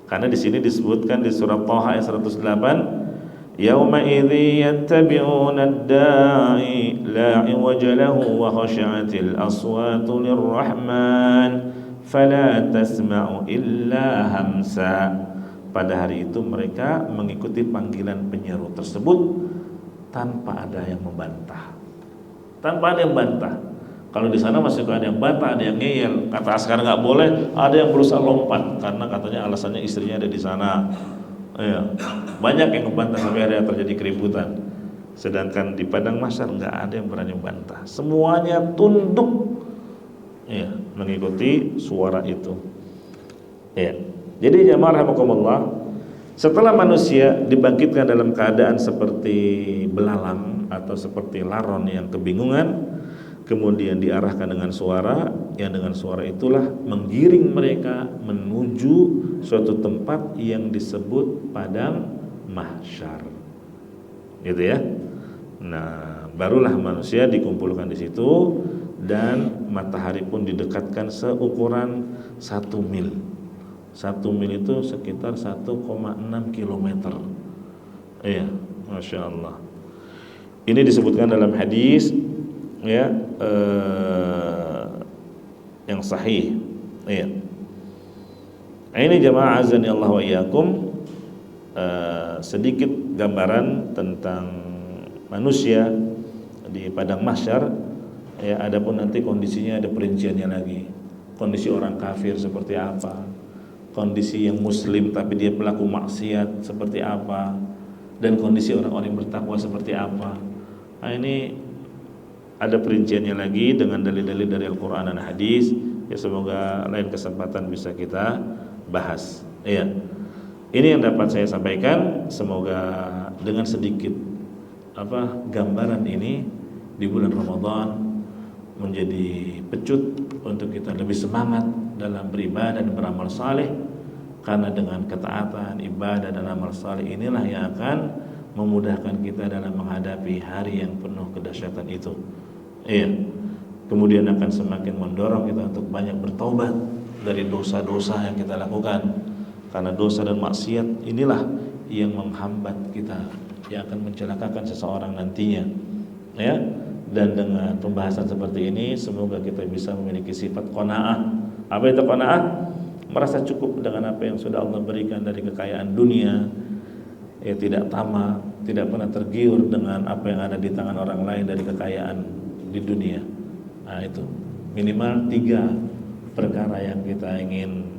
Karena di sini disebutkan di surat Thaha ayat 108, yauma idzi yattabi'una ad-da'i la iwaja lahu wa khashi'atil aswatu lirrahman fala tasma'u illa hamsa. Pada hari itu mereka mengikuti panggilan penyeru tersebut tanpa ada yang membantah. Tanpa ada yang bantah. Kalau di sana masih ada yang bantah, ada yang ngeyel. Kata Askar nggak boleh, ada yang berusaha lompat karena katanya alasannya istrinya ada di sana. Ya, banyak yang membantah sampai ada yang terjadi keributan. Sedangkan di padang mahsyar nggak ada yang berani membantah. Semuanya tunduk, ya, mengikuti suara itu. Ya. Jadi jamaah rahimakumullah, setelah manusia dibangkitkan dalam keadaan seperti belalang atau seperti laron yang kebingungan, kemudian diarahkan dengan suara, yang dengan suara itulah menggiring mereka menuju suatu tempat yang disebut padang mahsyar. Gitu ya. Nah, barulah manusia dikumpulkan di situ dan matahari pun didekatkan seukuran 1 mil. 1 mil itu sekitar 1,6 kilometer. Iya, Masya Allah. Ini disebutkan dalam hadis, ya, yang sahih. Iya. Ini jamaah azani Allah wa iyyakum, sedikit gambaran tentang manusia di padang mahsyar. Ya, adapun nanti kondisinya ada perinciannya lagi. Kondisi orang kafir seperti apa? Kondisi yang muslim tapi dia pelaku maksiat seperti apa, dan kondisi orang-orang yang bertakwa seperti apa. Nah, ini ada perinciannya lagi dengan dalil-dalil dari Al-Quran dan hadis. Ya, semoga lain kesempatan bisa kita bahas. Iya. Ini yang dapat saya sampaikan. Semoga dengan sedikit gambaran ini di bulan Ramadan menjadi pecut untuk kita lebih semangat dalam beribadah dan beramal saleh, karena dengan ketaatan, ibadah dan amal saleh inilah yang akan memudahkan kita dalam menghadapi hari yang penuh kedahsyatan itu. Iya. Kemudian akan semakin mendorong kita untuk banyak bertaubat dari dosa-dosa yang kita lakukan, karena dosa dan maksiat inilah yang menghambat kita, yang akan mencelakakan seseorang nantinya. Ya. Dan dengan pembahasan seperti ini, semoga kita bisa memiliki sifat qanaah. Apa itu qanaah? Merasa cukup dengan apa yang sudah Allah berikan dari kekayaan dunia. Ya, tidak tamak, tidak pernah tergiur dengan apa yang ada di tangan orang lain dari kekayaan di dunia. Nah, itu minimal 3 perkara yang kita ingin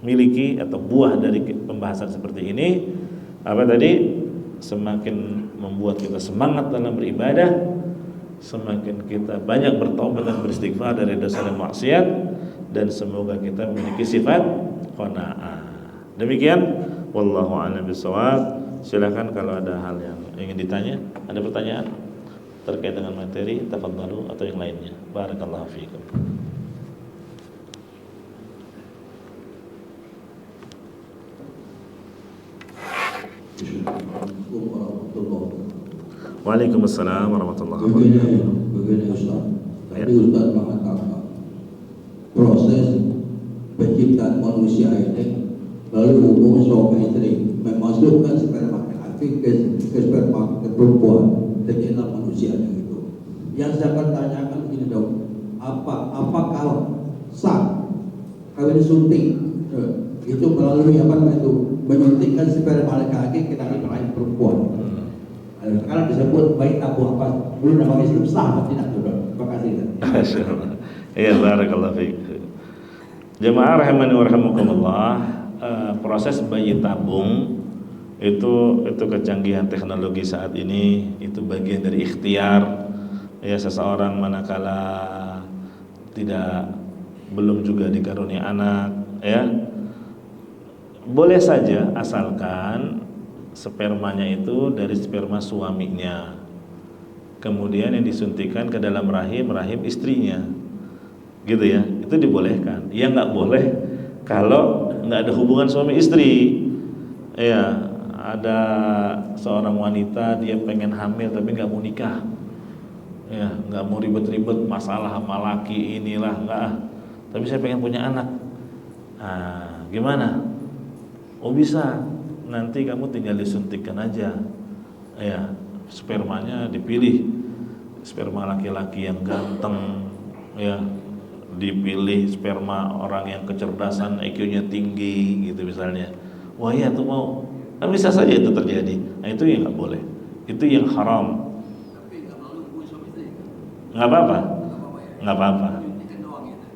miliki atau buah dari pembahasan seperti ini. Apa tadi? Semakin membuat kita semangat dalam beribadah, semakin kita banyak bertobat dan beristighfar dari dosa dan maksiat, dan semoga kita memiliki sifat qanaah. Demikian, wallahu a'lam bishawab. Silakan kalau ada hal yang ingin ditanya, ada pertanyaan terkait dengan materi, tafadhalu, atau yang lainnya. Barakallahu fiikum. Waalaikumsalam warahmatullahi wabarakatuh. Begini Ustaz, tadi Ustaz mengatakan proses penciptaan manusia ini lalu hubungan suami istri memasukkan sperma laki-laki ke sperma perempuan, terjadilah manusia itu. Yang saya akan tanyakan begini dong, apakah sah kawin suntik itu melalui apa itu menyuntikkan sperma laki-laki ke dalam rahim perempuan? Sekarang disebut bayi tabung apa? Belum nama Islam sah atau tidak? Terima kasih. Masyaallah. Ya, barakallahu fiik. Jemaah rahimani wa rahimakumullah, proses bayi tabung itu kecanggihan teknologi saat ini, itu bagian dari ikhtiar ya seseorang manakala belum juga dikarunia anak, ya. Boleh saja asalkan spermanya itu dari sperma suaminya, kemudian yang disuntikan ke dalam rahim istrinya, gitu ya, itu dibolehkan. Yang nggak boleh kalau nggak ada hubungan suami istri. Ya, ada seorang wanita dia pengen hamil tapi nggak mau nikah, ya, nggak mau ribet-ribet masalah sama laki inilah, nggak, tapi saya pengen punya anak. Nah, gimana? Oh, bisa. Nanti kamu tinggal disuntikkan aja, ya, spermanya dipilih sperma laki-laki yang ganteng, ya, dipilih sperma orang yang kecerdasan IQ-nya tinggi, gitu misalnya. Wah, ya tuh mau, kan bisa saja itu terjadi. Nah, itu yang nggak boleh. Itu yang haram. Nggak apa-apa, nggak apa-apa.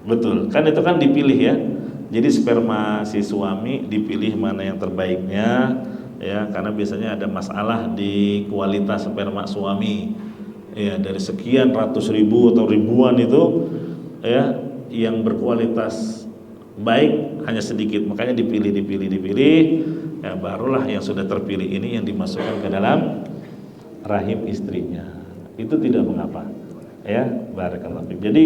Betul, kan itu kan dipilih ya. Jadi sperma si suami dipilih mana yang terbaiknya, ya, karena biasanya ada masalah di kualitas sperma suami. Ya, dari sekian ratus ribu atau ribuan itu, ya, yang berkualitas baik hanya sedikit, makanya dipilih, ya, barulah yang sudah terpilih ini yang dimasukkan ke dalam rahim istrinya. Itu tidak mengapa, ya, barakallahu fiik. Jadi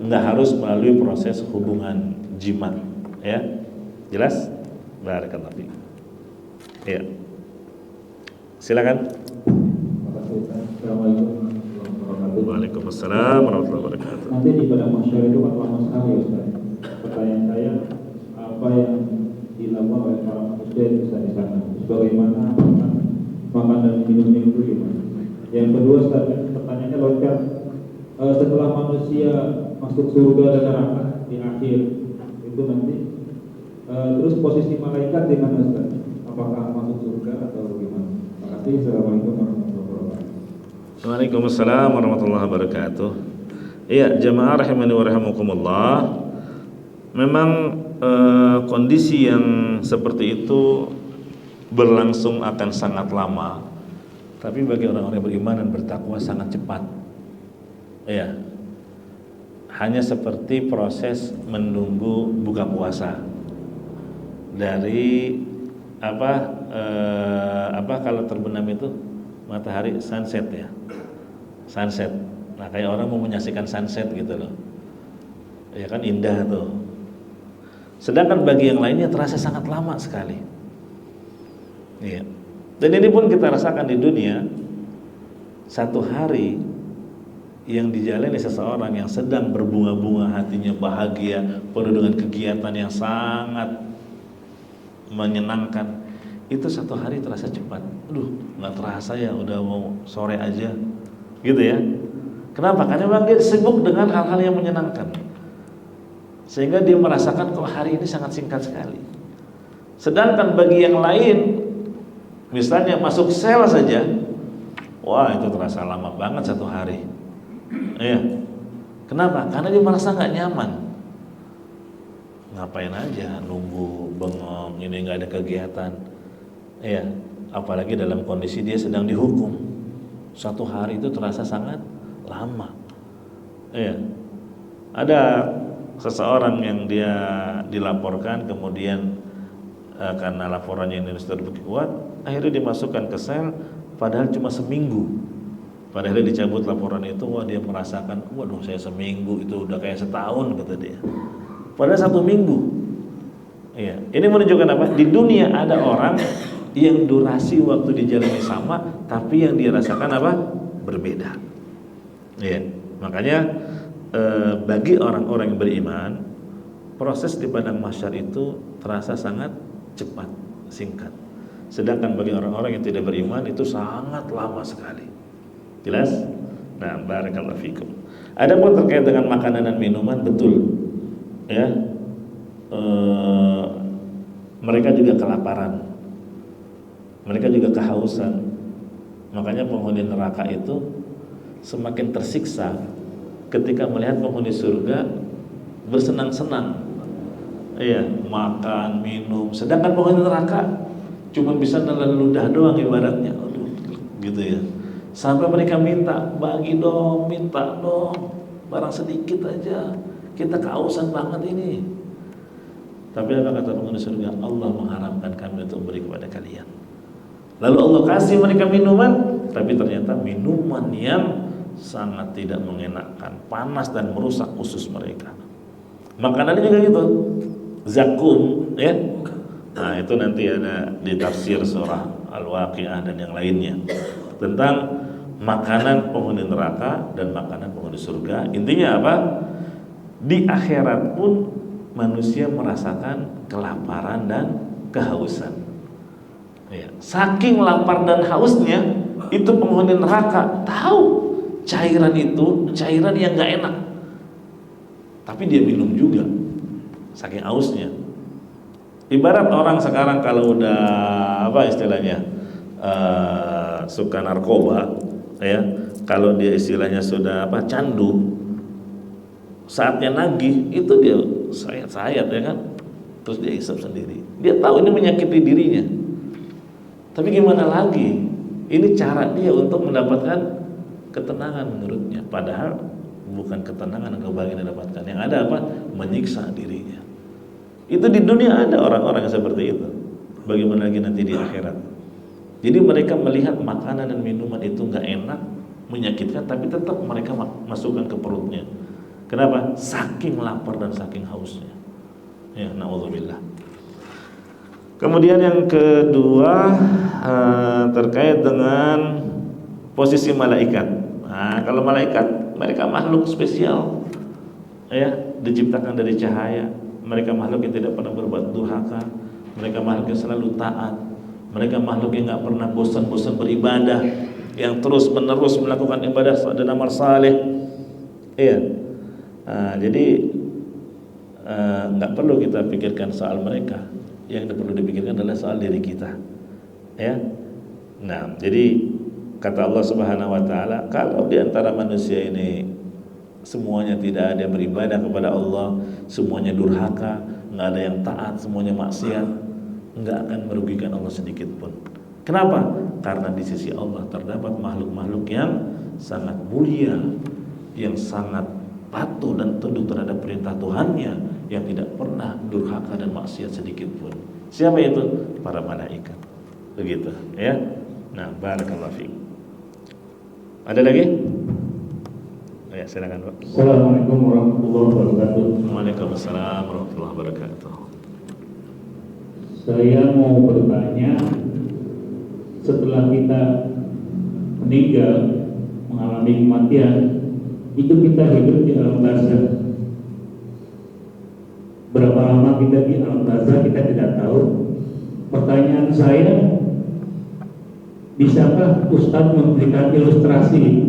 nggak harus melalui proses hubungan jima, ya, jelas, barakallahu fiik. Ya, silakan. Assalamualaikum warahmatullahi wabarakatuh. Waalaikumsalam warahmatullahi wabarakatuh. Nanti di padang mahsyar itu kan lama sekali ya Ustaz. Pertanyaan saya, apa yang dilakukan oleh para manusia itu di sana? Bagaimana makan dan minumnya itu gimana? Yang kedua Ustaz, pertanyaannya loncat, setelah manusia masuk surga dan neraka di akhir itu nanti, terus posisi malaikat di mana Ustaz? Apakah masuk surga atau gimana? Terima kasih. Assalamualaikum warahmatullahi wabarakatuh. Waalaikumsalam warahmatullahi wabarakatuh. Iya, jamaah rahimani wa rahimakumullah. Memang kondisi yang seperti itu berlangsung akan sangat lama. Tapi bagi orang-orang yang beriman dan bertakwa sangat cepat. Iya. Hanya seperti proses menunggu buka puasa. Dari kalau terbenam itu matahari sunset ya. Sunset. Nah, kayak orang mau menyaksikan sunset gitu loh. Ya kan indah tuh. Sedangkan bagi yang lainnya terasa sangat lama sekali. Iya. Dan ini pun kita rasakan di dunia. Satu hari yang dijalani seseorang yang sedang berbunga-bunga hatinya, bahagia, penuh dengan kegiatan yang sangat menyenangkan, itu satu hari terasa cepat. Aduh, nggak terasa ya, udah mau sore aja, gitu ya. Kenapa? Karena memang dia sibuk dengan hal-hal yang menyenangkan, sehingga dia merasakan kok hari ini sangat singkat sekali. Sedangkan bagi yang lain, misalnya masuk sel saja, wah itu terasa lama banget satu hari. Iya. Kenapa? Karena dia merasa nggak nyaman. Ngapain aja nunggu bengong, ini nggak ada kegiatan. Iya. Apalagi dalam kondisi dia sedang dihukum. Satu hari itu terasa sangat lama. Iya. Ada seseorang yang dia dilaporkan, kemudian karena laporannya ini sudah begitu kuat, akhirnya dimasukkan ke sel, padahal cuma seminggu. Padahal dia dicabut laporan itu, wah dia merasakan, waduh saya seminggu itu udah kayak setahun, kata dia. Padahal 1 minggu. Iya. Ini menunjukkan apa? Di dunia ada orang yang durasi waktu dijalani sama, tapi yang dia rasakan apa? Berbeda. Iya. Makanya bagi orang-orang yang beriman, proses di padang mahsyar itu terasa sangat cepat, singkat. Sedangkan bagi orang-orang yang tidak beriman itu sangat lama sekali. Jelas? Nah, barakallahu fikum. Adapun terkait dengan makanan dan minuman, betul. Ya. Mereka juga kelaparan. Mereka juga kehausan. Makanya penghuni neraka itu semakin tersiksa ketika melihat penghuni surga bersenang-senang. Iya, makan, minum. Sedangkan penghuni neraka cuma bisa nelan ludah doang ibaratnya. Aduh, gitu ya. Sampai mereka minta, bagi dong, minta dong, barang sedikit aja. Kita kehausan banget ini. Tapi apa kata penghuni surga? Allah mengharamkan kami untuk memberi kepada kalian. Lalu Allah kasih mereka minuman, tapi ternyata minuman yang sangat tidak mengenakan, panas dan merusak usus mereka. Makanannya juga gitu, zakum, ya. Nah itu nanti ada di tafsir surah Al-Waqi'ah dan yang lainnya tentang makanan penghuni neraka dan makanan penghuni surga. Intinya apa? Di akhirat pun manusia merasakan kelaparan dan kehausan. Ya. Saking lapar dan hausnya, itu penghuni neraka tahu cairan itu cairan yang nggak enak, tapi dia minum juga, saking hausnya. Ibarat orang sekarang kalau udah apa istilahnya suka narkoba, ya, kalau dia istilahnya sudah candu, saatnya nagih itu dia sayat-sayat, ya kan, terus dia hisap sendiri. Dia tahu ini menyakiti dirinya, tapi gimana lagi? Ini cara dia untuk mendapatkan ketenangan menurutnya, padahal bukan ketenangan dan kebahagiaan yang didapatkan. Yang ada apa? Menyiksa dirinya. Itu di dunia ada orang-orang yang seperti itu. Bagaimana lagi nanti di akhirat? Jadi mereka melihat makanan dan minuman itu nggak enak, menyakitkan, tapi tetap mereka masukkan ke perutnya. Kenapa? Saking lapar dan saking hausnya. Ya, na'udzubillah. Kemudian yang kedua terkait dengan posisi malaikat. Nah, kalau malaikat, mereka makhluk spesial, ya, diciptakan dari cahaya. Mereka makhluk yang tidak pernah berbuat durhaka. Mereka makhluk yang selalu taat. Mereka makhluk yang nggak pernah bosan-bosan beribadah, yang terus menerus melakukan ibadah dan amal saleh. Iya. Jadi nggak perlu kita pikirkan soal mereka. Yang perlu dipikirkan adalah soal diri kita. Ya. Nah, jadi kata Allah Subhanahu wa taala, kalau di antara manusia ini semuanya tidak ada yang beribadah kepada Allah, semuanya durhaka, nggak ada yang taat, semuanya maksiat, nggak akan merugikan Allah sedikit pun. Kenapa? Karena di sisi Allah terdapat makhluk-makhluk yang sangat mulia, yang sangat patuh dan tunduk terhadap perintah Tuhannya, yang tidak pernah durhaka dan maksiat sedikit pun. Siapa itu? Para malaikat. Begitu, ya. Nah, barakallahu fiik. Ada lagi? Ya, silakan, Pak. Assalamualaikum warahmatullahi wabarakatuh. Waalaikumsalam warahmatullahi wabarakatuh. Saya mau bertanya, setelah kita meninggal, mengalami kematian, itu kita hidup di alam barzakh. Berapa lama kita di alam barzakh kita tidak tahu. Pertanyaan saya, bisakah Ustadz memberikan ilustrasi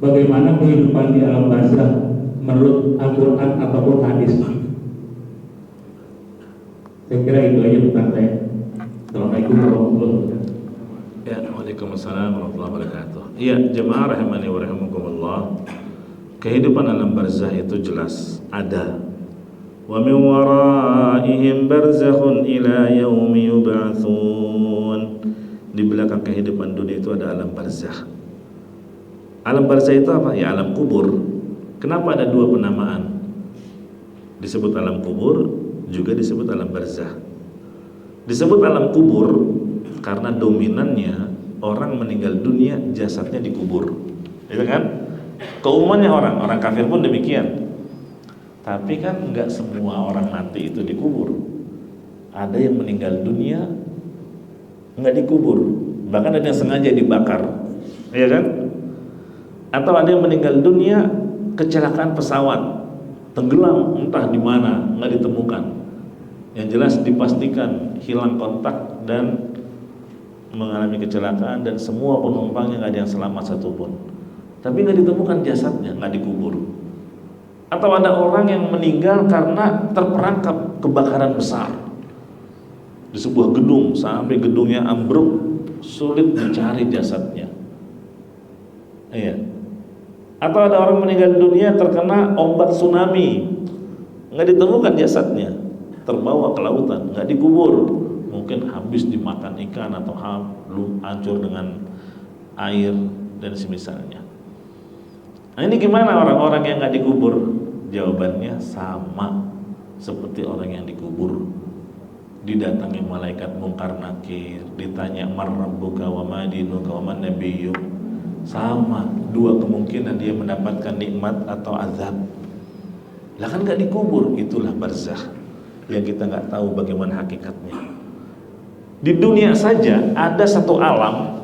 bagaimana kehidupan di alam barzakh menurut Al-Quran ataupun hadis? Saya kira itu aja bukan saya. Assalamualaikum warahmatullahi wabarakatuh. Ya, waalaikumsalam warahmatullahi wabarakatuh. Iya, jemaah rahimani wa rahimakumullah. Kehidupan alam barzakh itu jelas ada. Wa min waraihim barzakhun ila yaumi yub'atsun. Di belakang kehidupan dunia itu ada alam barzakh. Alam barzakh itu apa? Ya, alam kubur. Kenapa ada dua penamaan? Disebut alam kubur, juga disebut alam barzakh. Disebut alam kubur karena dominannya orang meninggal dunia jasadnya dikubur. Itu kan? Keumumannya orang kafir pun demikian. Tapi kan enggak semua orang mati itu dikubur. Ada yang meninggal dunia enggak dikubur, bahkan ada yang sengaja dibakar. Iya kan? Atau ada yang meninggal dunia kecelakaan pesawat, tenggelam entah di mana, enggak ditemukan. Yang jelas dipastikan hilang kontak dan mengalami kecelakaan, dan semua penumpangnya nggak ada yang selamat satupun. Tapi nggak ditemukan jasadnya, nggak dikubur. Atau ada orang yang meninggal karena terperangkap kebakaran besar di sebuah gedung, sampai gedungnya ambruk, sulit mencari jasadnya. Iya. Atau ada orang meninggal dunia terkena ombak tsunami, nggak ditemukan jasadnya, terbawa ke lautan, nggak dikubur, mungkin habis dimakan ikan atau hancur dengan air dan semisalnya. Nah, ini gimana orang-orang yang nggak dikubur? Jawabannya sama seperti orang yang dikubur. Didatangi malaikat mungkar nakir, ditanya man rabbuka wa ma dinuka wa man nabiyyuk. Sama, dua kemungkinan dia mendapatkan nikmat atau azab. Lah kan nggak dikubur, itulah barzakh yang kita nggak tahu bagaimana hakikatnya. Di dunia saja ada satu alam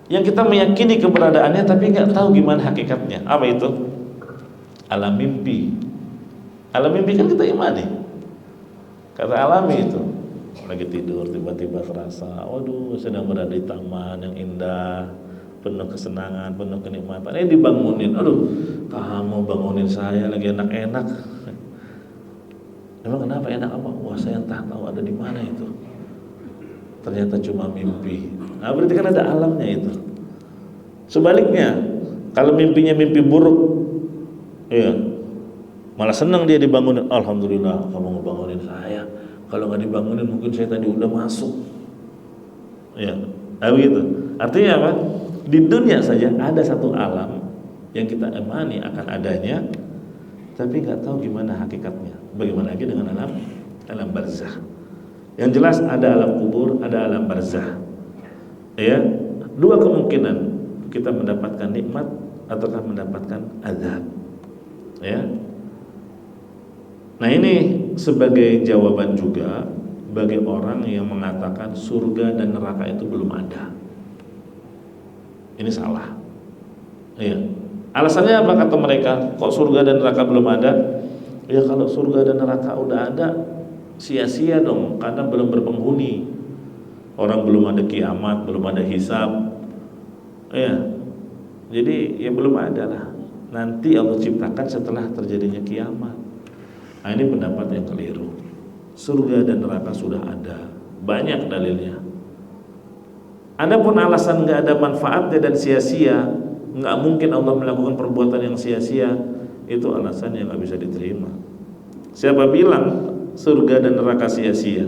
yang kita meyakini keberadaannya tapi nggak tahu gimana hakikatnya. Apa itu? Alam mimpi. Alam mimpi kan kita imani. Kata alami itu, lagi tidur tiba-tiba terasa, waduh, sedang berada di taman yang indah, penuh kesenangan, penuh kenikmatan. Dibangunin, aduh, kamu bangunin saya lagi enak-enak. Emang kenapa enak apa? Wah, saya entah tahu ada di mana itu. ternyata cuma mimpi. Nah, berarti kan ada alamnya itu. Sebaliknya, kalau mimpinya mimpi buruk, ya, malah senang dia dibangunin. Alhamdulillah kamu ngebangunin saya. Kalau nggak dibangunin mungkin saya tadi udah masuk. Ya, begitu. Artinya apa? Di dunia saja ada satu alam yang kita imani akan adanya, tapi nggak tahu gimana hakikatnya. Bagaimana lagi dengan alam barzah? Yang jelas ada alam kubur, ada alam barzah. Ya, dua kemungkinan kita mendapatkan nikmat ataukah mendapatkan azab. Ya. Nah, ini sebagai jawaban juga bagi orang yang mengatakan surga dan neraka itu belum ada. Ini salah. Ya. Alasannya apa kata mereka? Kok surga dan neraka belum ada? Ya kalau surga dan neraka udah ada, sia-sia dong, karena belum berpenghuni. Orang belum ada kiamat, belum ada hisab. Ya. Jadi ya belum ada lah. Nanti Allah ciptakan setelah terjadinya kiamat. Nah, ini pendapat yang keliru. Surga dan neraka sudah ada, banyak dalilnya. Adapun alasan nggak ada manfaatnya dan sia-sia, nggak mungkin Allah melakukan perbuatan yang sia-sia, itu alasan yang nggak bisa diterima. Siapa bilang surga dan neraka sia-sia?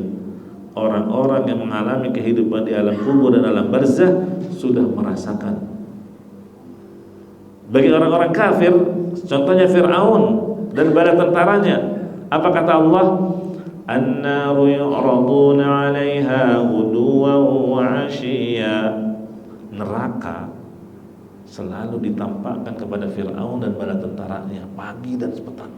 Orang-orang yang mengalami kehidupan di alam kubur dan alam barzah sudah merasakan. Bagi orang-orang kafir, contohnya Fir'aun dan bala tentaranya, apa kata Allah? An-naru yu'raduna 'alaiha ghuduwan wa 'ashiyya. Neraka selalu ditampakkan kepada Fir'aun dan bala tentaranya pagi dan petang.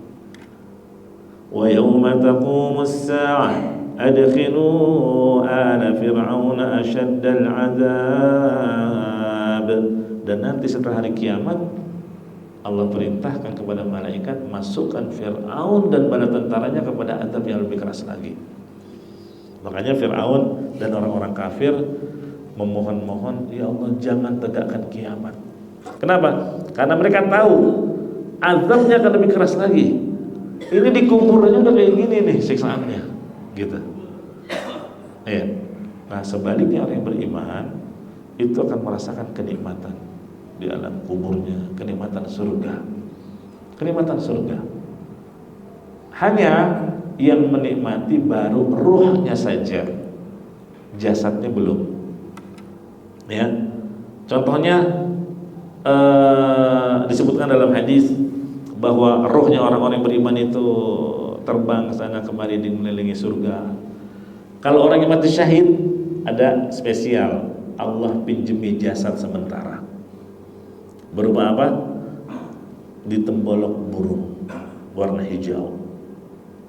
Wa yawma taqumus sa'ah adkhilu ala fir'auna ashaddal 'adzab. Dan nanti setelah hari kiamat Allah perintahkan kepada malaikat masukkan Fir'aun dan bala tentaranya kepada azab yang lebih keras lagi. Makanya Fir'aun dan orang-orang kafir memohon-mohon, ya Allah jangan tegakkan kiamat. Kenapa? Karena mereka tahu azabnya akan lebih keras lagi. Ini di kuburannya udah kayak gini nih siksaannya, gitu. Ya. Nah sebaliknya orang yang beriman itu akan merasakan kenikmatan di alam kuburnya, kenikmatan surga. Kenikmatan surga. Hanya yang menikmati baru ruhnya saja, jasadnya belum. Ya. Contohnya disebutkan dalam hadis bahwa rohnya orang-orang yang beriman itu terbang ke sana kemari mengelilingi surga. Kalau orang yang mati syahid ada spesial, Allah pinjemi jasad sementara. Berupa apa? Ditembolok burung warna hijau.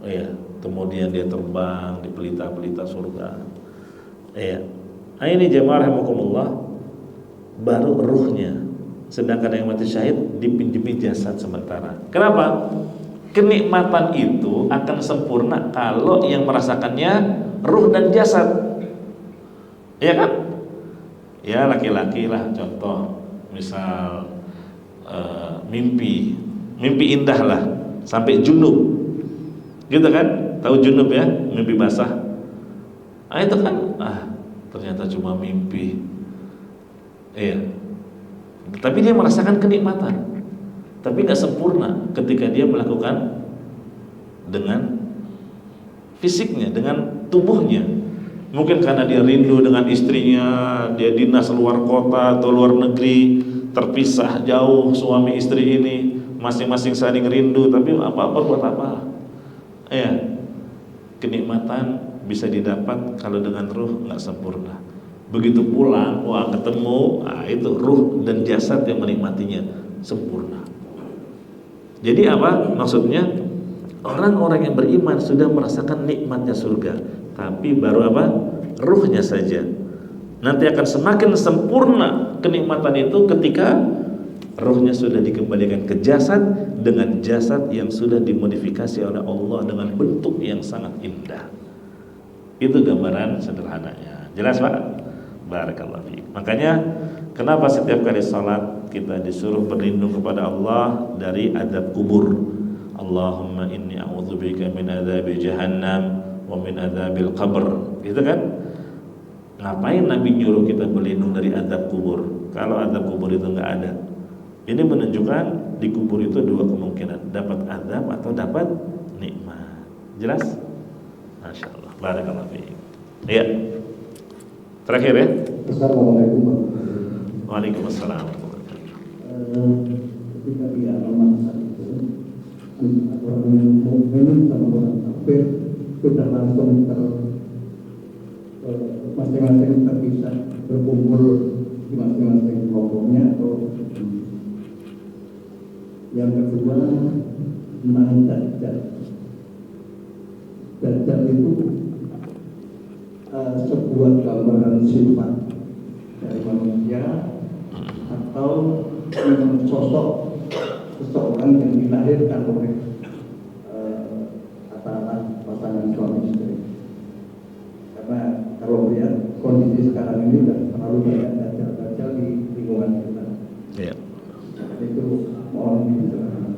Iya, kemudian dia terbang di pelita-pelita surga. Iya. Nah, ini jemaah rahimakumullah, baru ruhnya. Sedangkan yang mati syahid dipinjemi jasad sementara. Kenapa? Kenikmatan itu akan sempurna kalau yang merasakannya ruh dan jasad. Iya kan? Ya laki-laki lah contoh. Misal mimpi indah lah sampai junub, gitu kan? Tahu junub ya, mimpi basah. Ah itu kan, ternyata cuma mimpi. Iya. Tapi dia merasakan kenikmatan, tapi nggak sempurna ketika dia melakukan dengan fisiknya, dengan tubuhnya. Mungkin karena dia rindu dengan istrinya, dia dinas luar kota atau luar negeri, terpisah jauh suami istri ini, masing-masing saling rindu, tapi apa-apa buat apa? Ya, kenikmatan bisa didapat kalau dengan ruh nggak sempurna. Begitu pulang, wah ketemu, itu ruh dan jasad yang menikmatinya sempurna. Jadi apa maksudnya? Orang-orang yang beriman sudah merasakan nikmatnya surga, tapi baru apa? Ruhnya saja. Nanti akan semakin sempurna kenikmatan itu ketika ruhnya sudah dikembalikan ke jasad dengan jasad yang sudah dimodifikasi oleh Allah dengan bentuk yang sangat indah. Itu gambaran sederhananya. Jelas Pak? Barakallahu fiik. Makanya kenapa setiap kali salat kita disuruh berlindung kepada Allah dari azab kubur. Allahumma inni a'udzubika min adzabi jahannam wa min adzabil qabr. Gitu kan? Ngapain Nabi nyuruh kita berlindung dari azab kubur kalau azab kubur itu nggak ada? Ini menunjukkan di kubur itu dua kemungkinan, dapat azab atau dapat nikmat. Jelas? Masya Allah. Barakallahu fiik. Iya. Terakhir ya. Assalamualaikum warahmatullahi wabarakatuh. Waalaikumsalam. Ketika di alamat itu orang mukmin sama orang kafir sudah langsung masing-masing terpisah berkumpul di masing-masing kelompoknya, atau yang kedua tentang dajjal. Dajjal itu sebuah gambaran sifat dari manusia atau sosok seseorang yang dilahirkan oleh katakanlah pasangan suami istri. Karena kalau lihat kondisi sekarang ini dan terlalu banyak dajjal di lingkungan kita. Iya. Itu mohon dijelaskan.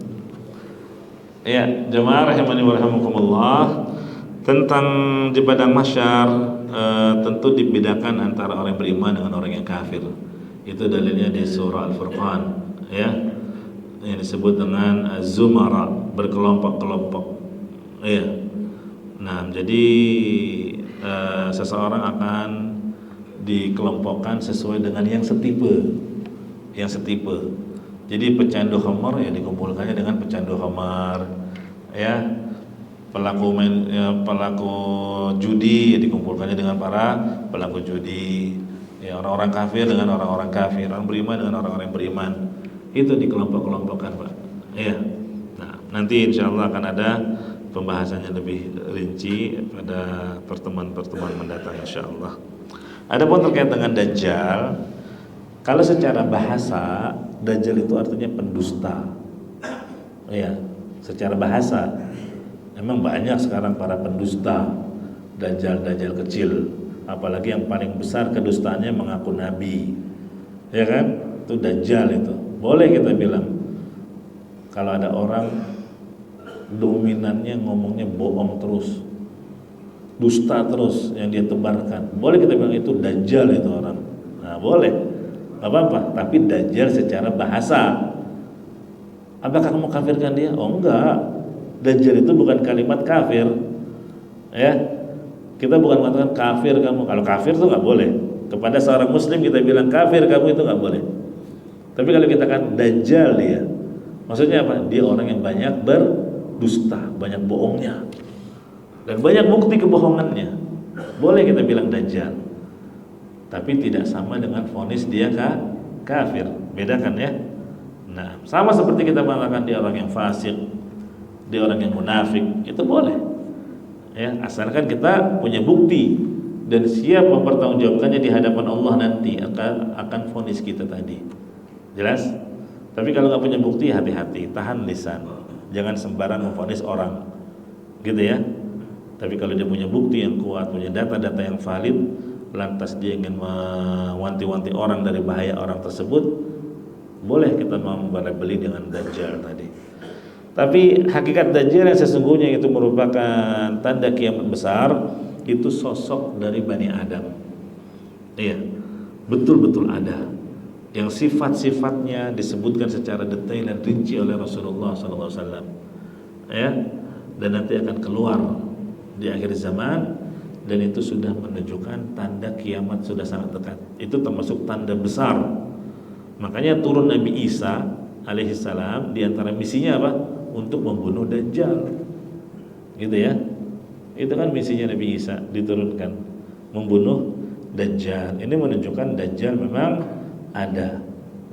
Ya, jemaah rahimani wa rahimakumullah, tentang di padang mahsyar tentu dibedakan antara orang yang beriman dengan orang yang kafir. Itu dalilnya di surah Al-Furqan, ya, yang disebut dengan Zumara, berkelompok-kelompok. Ya. Nah, jadi seseorang akan dikelompokkan sesuai dengan yang setipe. Jadi pecandu khamar ya dikumpulkannya dengan pecandu khamar, ya. Pelaku judi ya dikumpulkannya dengan para pelaku judi. Ya, orang-orang kafir dengan orang-orang kafir, orang beriman dengan orang-orang yang beriman. Itu dikelompok-kelompokkan, Pak. Ya. Nah, nanti insyaallah akan ada pembahasannya lebih rinci pada pertemuan-pertemuan mendatang insyaallah. Adapun terkait dengan Dajjal, kalau secara bahasa Dajjal itu artinya pendusta. Ya, secara bahasa memang banyak sekarang para pendusta, Dajjal kecil, apalagi yang paling besar kedustaannya mengaku nabi. Ya kan? Itu Dajjal itu. Boleh kita bilang kalau ada orang dominannya ngomongnya bohong terus, dusta terus yang dia tebarkan, boleh kita bilang itu Dajjal itu orang. Nah, boleh, gak apa-apa. Tapi Dajjal secara bahasa, apakah kamu kafirkan dia? Oh enggak, Dajjal itu bukan kalimat kafir, ya. Kita bukan mengatakan kafir kamu. Kalau kafir itu nggak boleh. Kepada seorang muslim kita bilang kafir kamu itu nggak boleh. Tapi kalau kita kan Dajjal dia, maksudnya apa? Dia orang yang banyak berdusta, banyak bohongnya, dan banyak bukti kebohongannya. Boleh kita bilang Dajjal, tapi tidak sama dengan vonis dia kafir. Bedakan ya. Nah, sama seperti kita mengatakan dia orang yang fasik, dia orang yang munafik, itu boleh. Ya, asalkan kita punya bukti dan siap mempertanggungjawabkannya di hadapan Allah nanti akan vonis kita tadi. Jelas? Tapi kalau nggak punya bukti, hati-hati, tahan lisan, jangan sembarang memvonis orang, gitu ya. Tapi kalau dia punya bukti yang kuat, punya data-data yang valid, lantas dia ingin mewanti-wanti orang dari bahaya orang tersebut, boleh kita membeli dengan Dajjal tadi. Tapi hakikat Dajjal yang sesungguhnya itu merupakan tanda kiamat besar, itu sosok dari Bani Adam. Iya, betul-betul ada. Yang sifat-sifatnya disebutkan secara detail dan rinci oleh Rasulullah SAW. Ya, dan nanti akan keluar di akhir zaman, dan itu sudah menunjukkan tanda kiamat sudah sangat dekat. Itu termasuk tanda besar. Makanya turun Nabi Isa alaihissalam, di antara misinya apa? Untuk membunuh Dajjal, gitu ya. Itu kan misinya Nabi Isa, diturunkan membunuh Dajjal. Ini menunjukkan Dajjal memang ada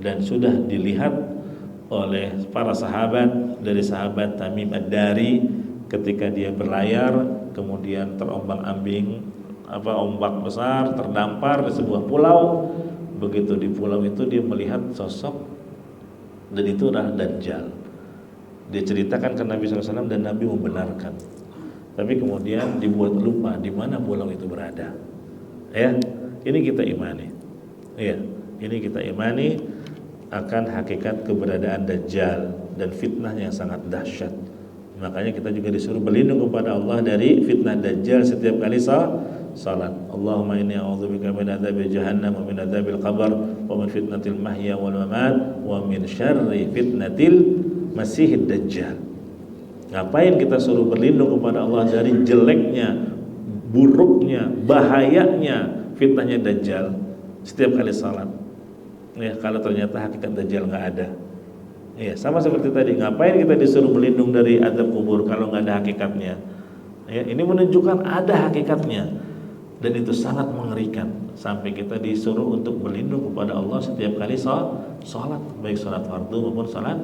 dan sudah dilihat oleh para sahabat, dari sahabat Tamim Ad-Dari ketika dia berlayar, kemudian terombang-ambing ombak besar, terdampar di sebuah pulau. Begitu di pulau itu dia melihat sosok, dan itu adalah Dajjal. Dia ceritakan ke Nabi SAW dan Nabi membenarkan. Tapi kemudian dibuat lupa di mana pulau itu berada. Ya, ini kita imani. Ya, ini kita imani akan hakikat keberadaan Dajjal dan fitnahnya yang sangat dahsyat. Makanya kita juga disuruh berlindung kepada Allah dari fitnah Dajjal setiap kali salat. Allahumma inni a'udzubika min adzabi jahannam wa min adzabil qabr wa min fitnatil mahya wal mamat wa min syarri fitnatil masiihid dajjal. Ngapain kita suruh berlindung kepada Allah dari jeleknya, buruknya, bahayanya fitnahnya dajjal setiap kali salat. Ya, kalau ternyata hakikat dajjal nggak ada. Ya, sama seperti tadi, ngapain kita disuruh berlindung dari azab kubur kalau nggak ada hakikatnya? Ya, ini menunjukkan ada hakikatnya dan itu sangat mengerikan sampai kita disuruh untuk berlindung kepada Allah setiap kali sholat, baik sholat fardu maupun sholat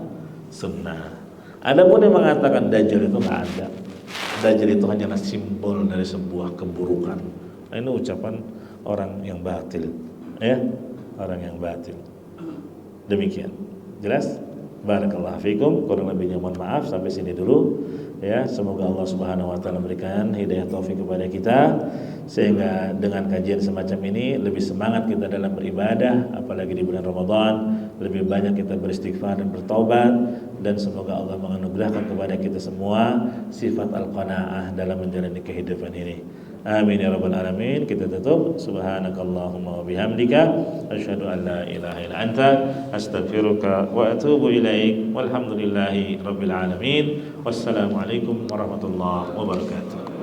sunnah. Adapun yang mengatakan dajjal itu nggak ada, dajjal itu hanyalah simbol dari sebuah keburukan. Nah, ini ucapan orang yang batil, ya, orang yang batil. Demikian, jelas? Barakallahu fikum. Kurang lebihnya mohon maaf, sampai sini dulu. Ya, semoga Allah Subhanahu wa taala memberikan hidayah taufik kepada kita sehingga dengan kajian semacam ini lebih semangat kita dalam beribadah, apalagi di bulan Ramadan, lebih banyak kita beristighfar dan bertaubat, dan semoga Allah menganugerahkan kepada kita semua sifat al-qanaah dalam menjalani kehidupan ini. Amin ya rabbal alamin. Kita tutup. Subhanakallahumma wa bihamdika asyhadu an la ilaha illa anta astaghfiruka wa atubu ilaik. Walhamdulillahi rabbil alamin. Wassalamualaikum warahmatullahi wabarakatuh.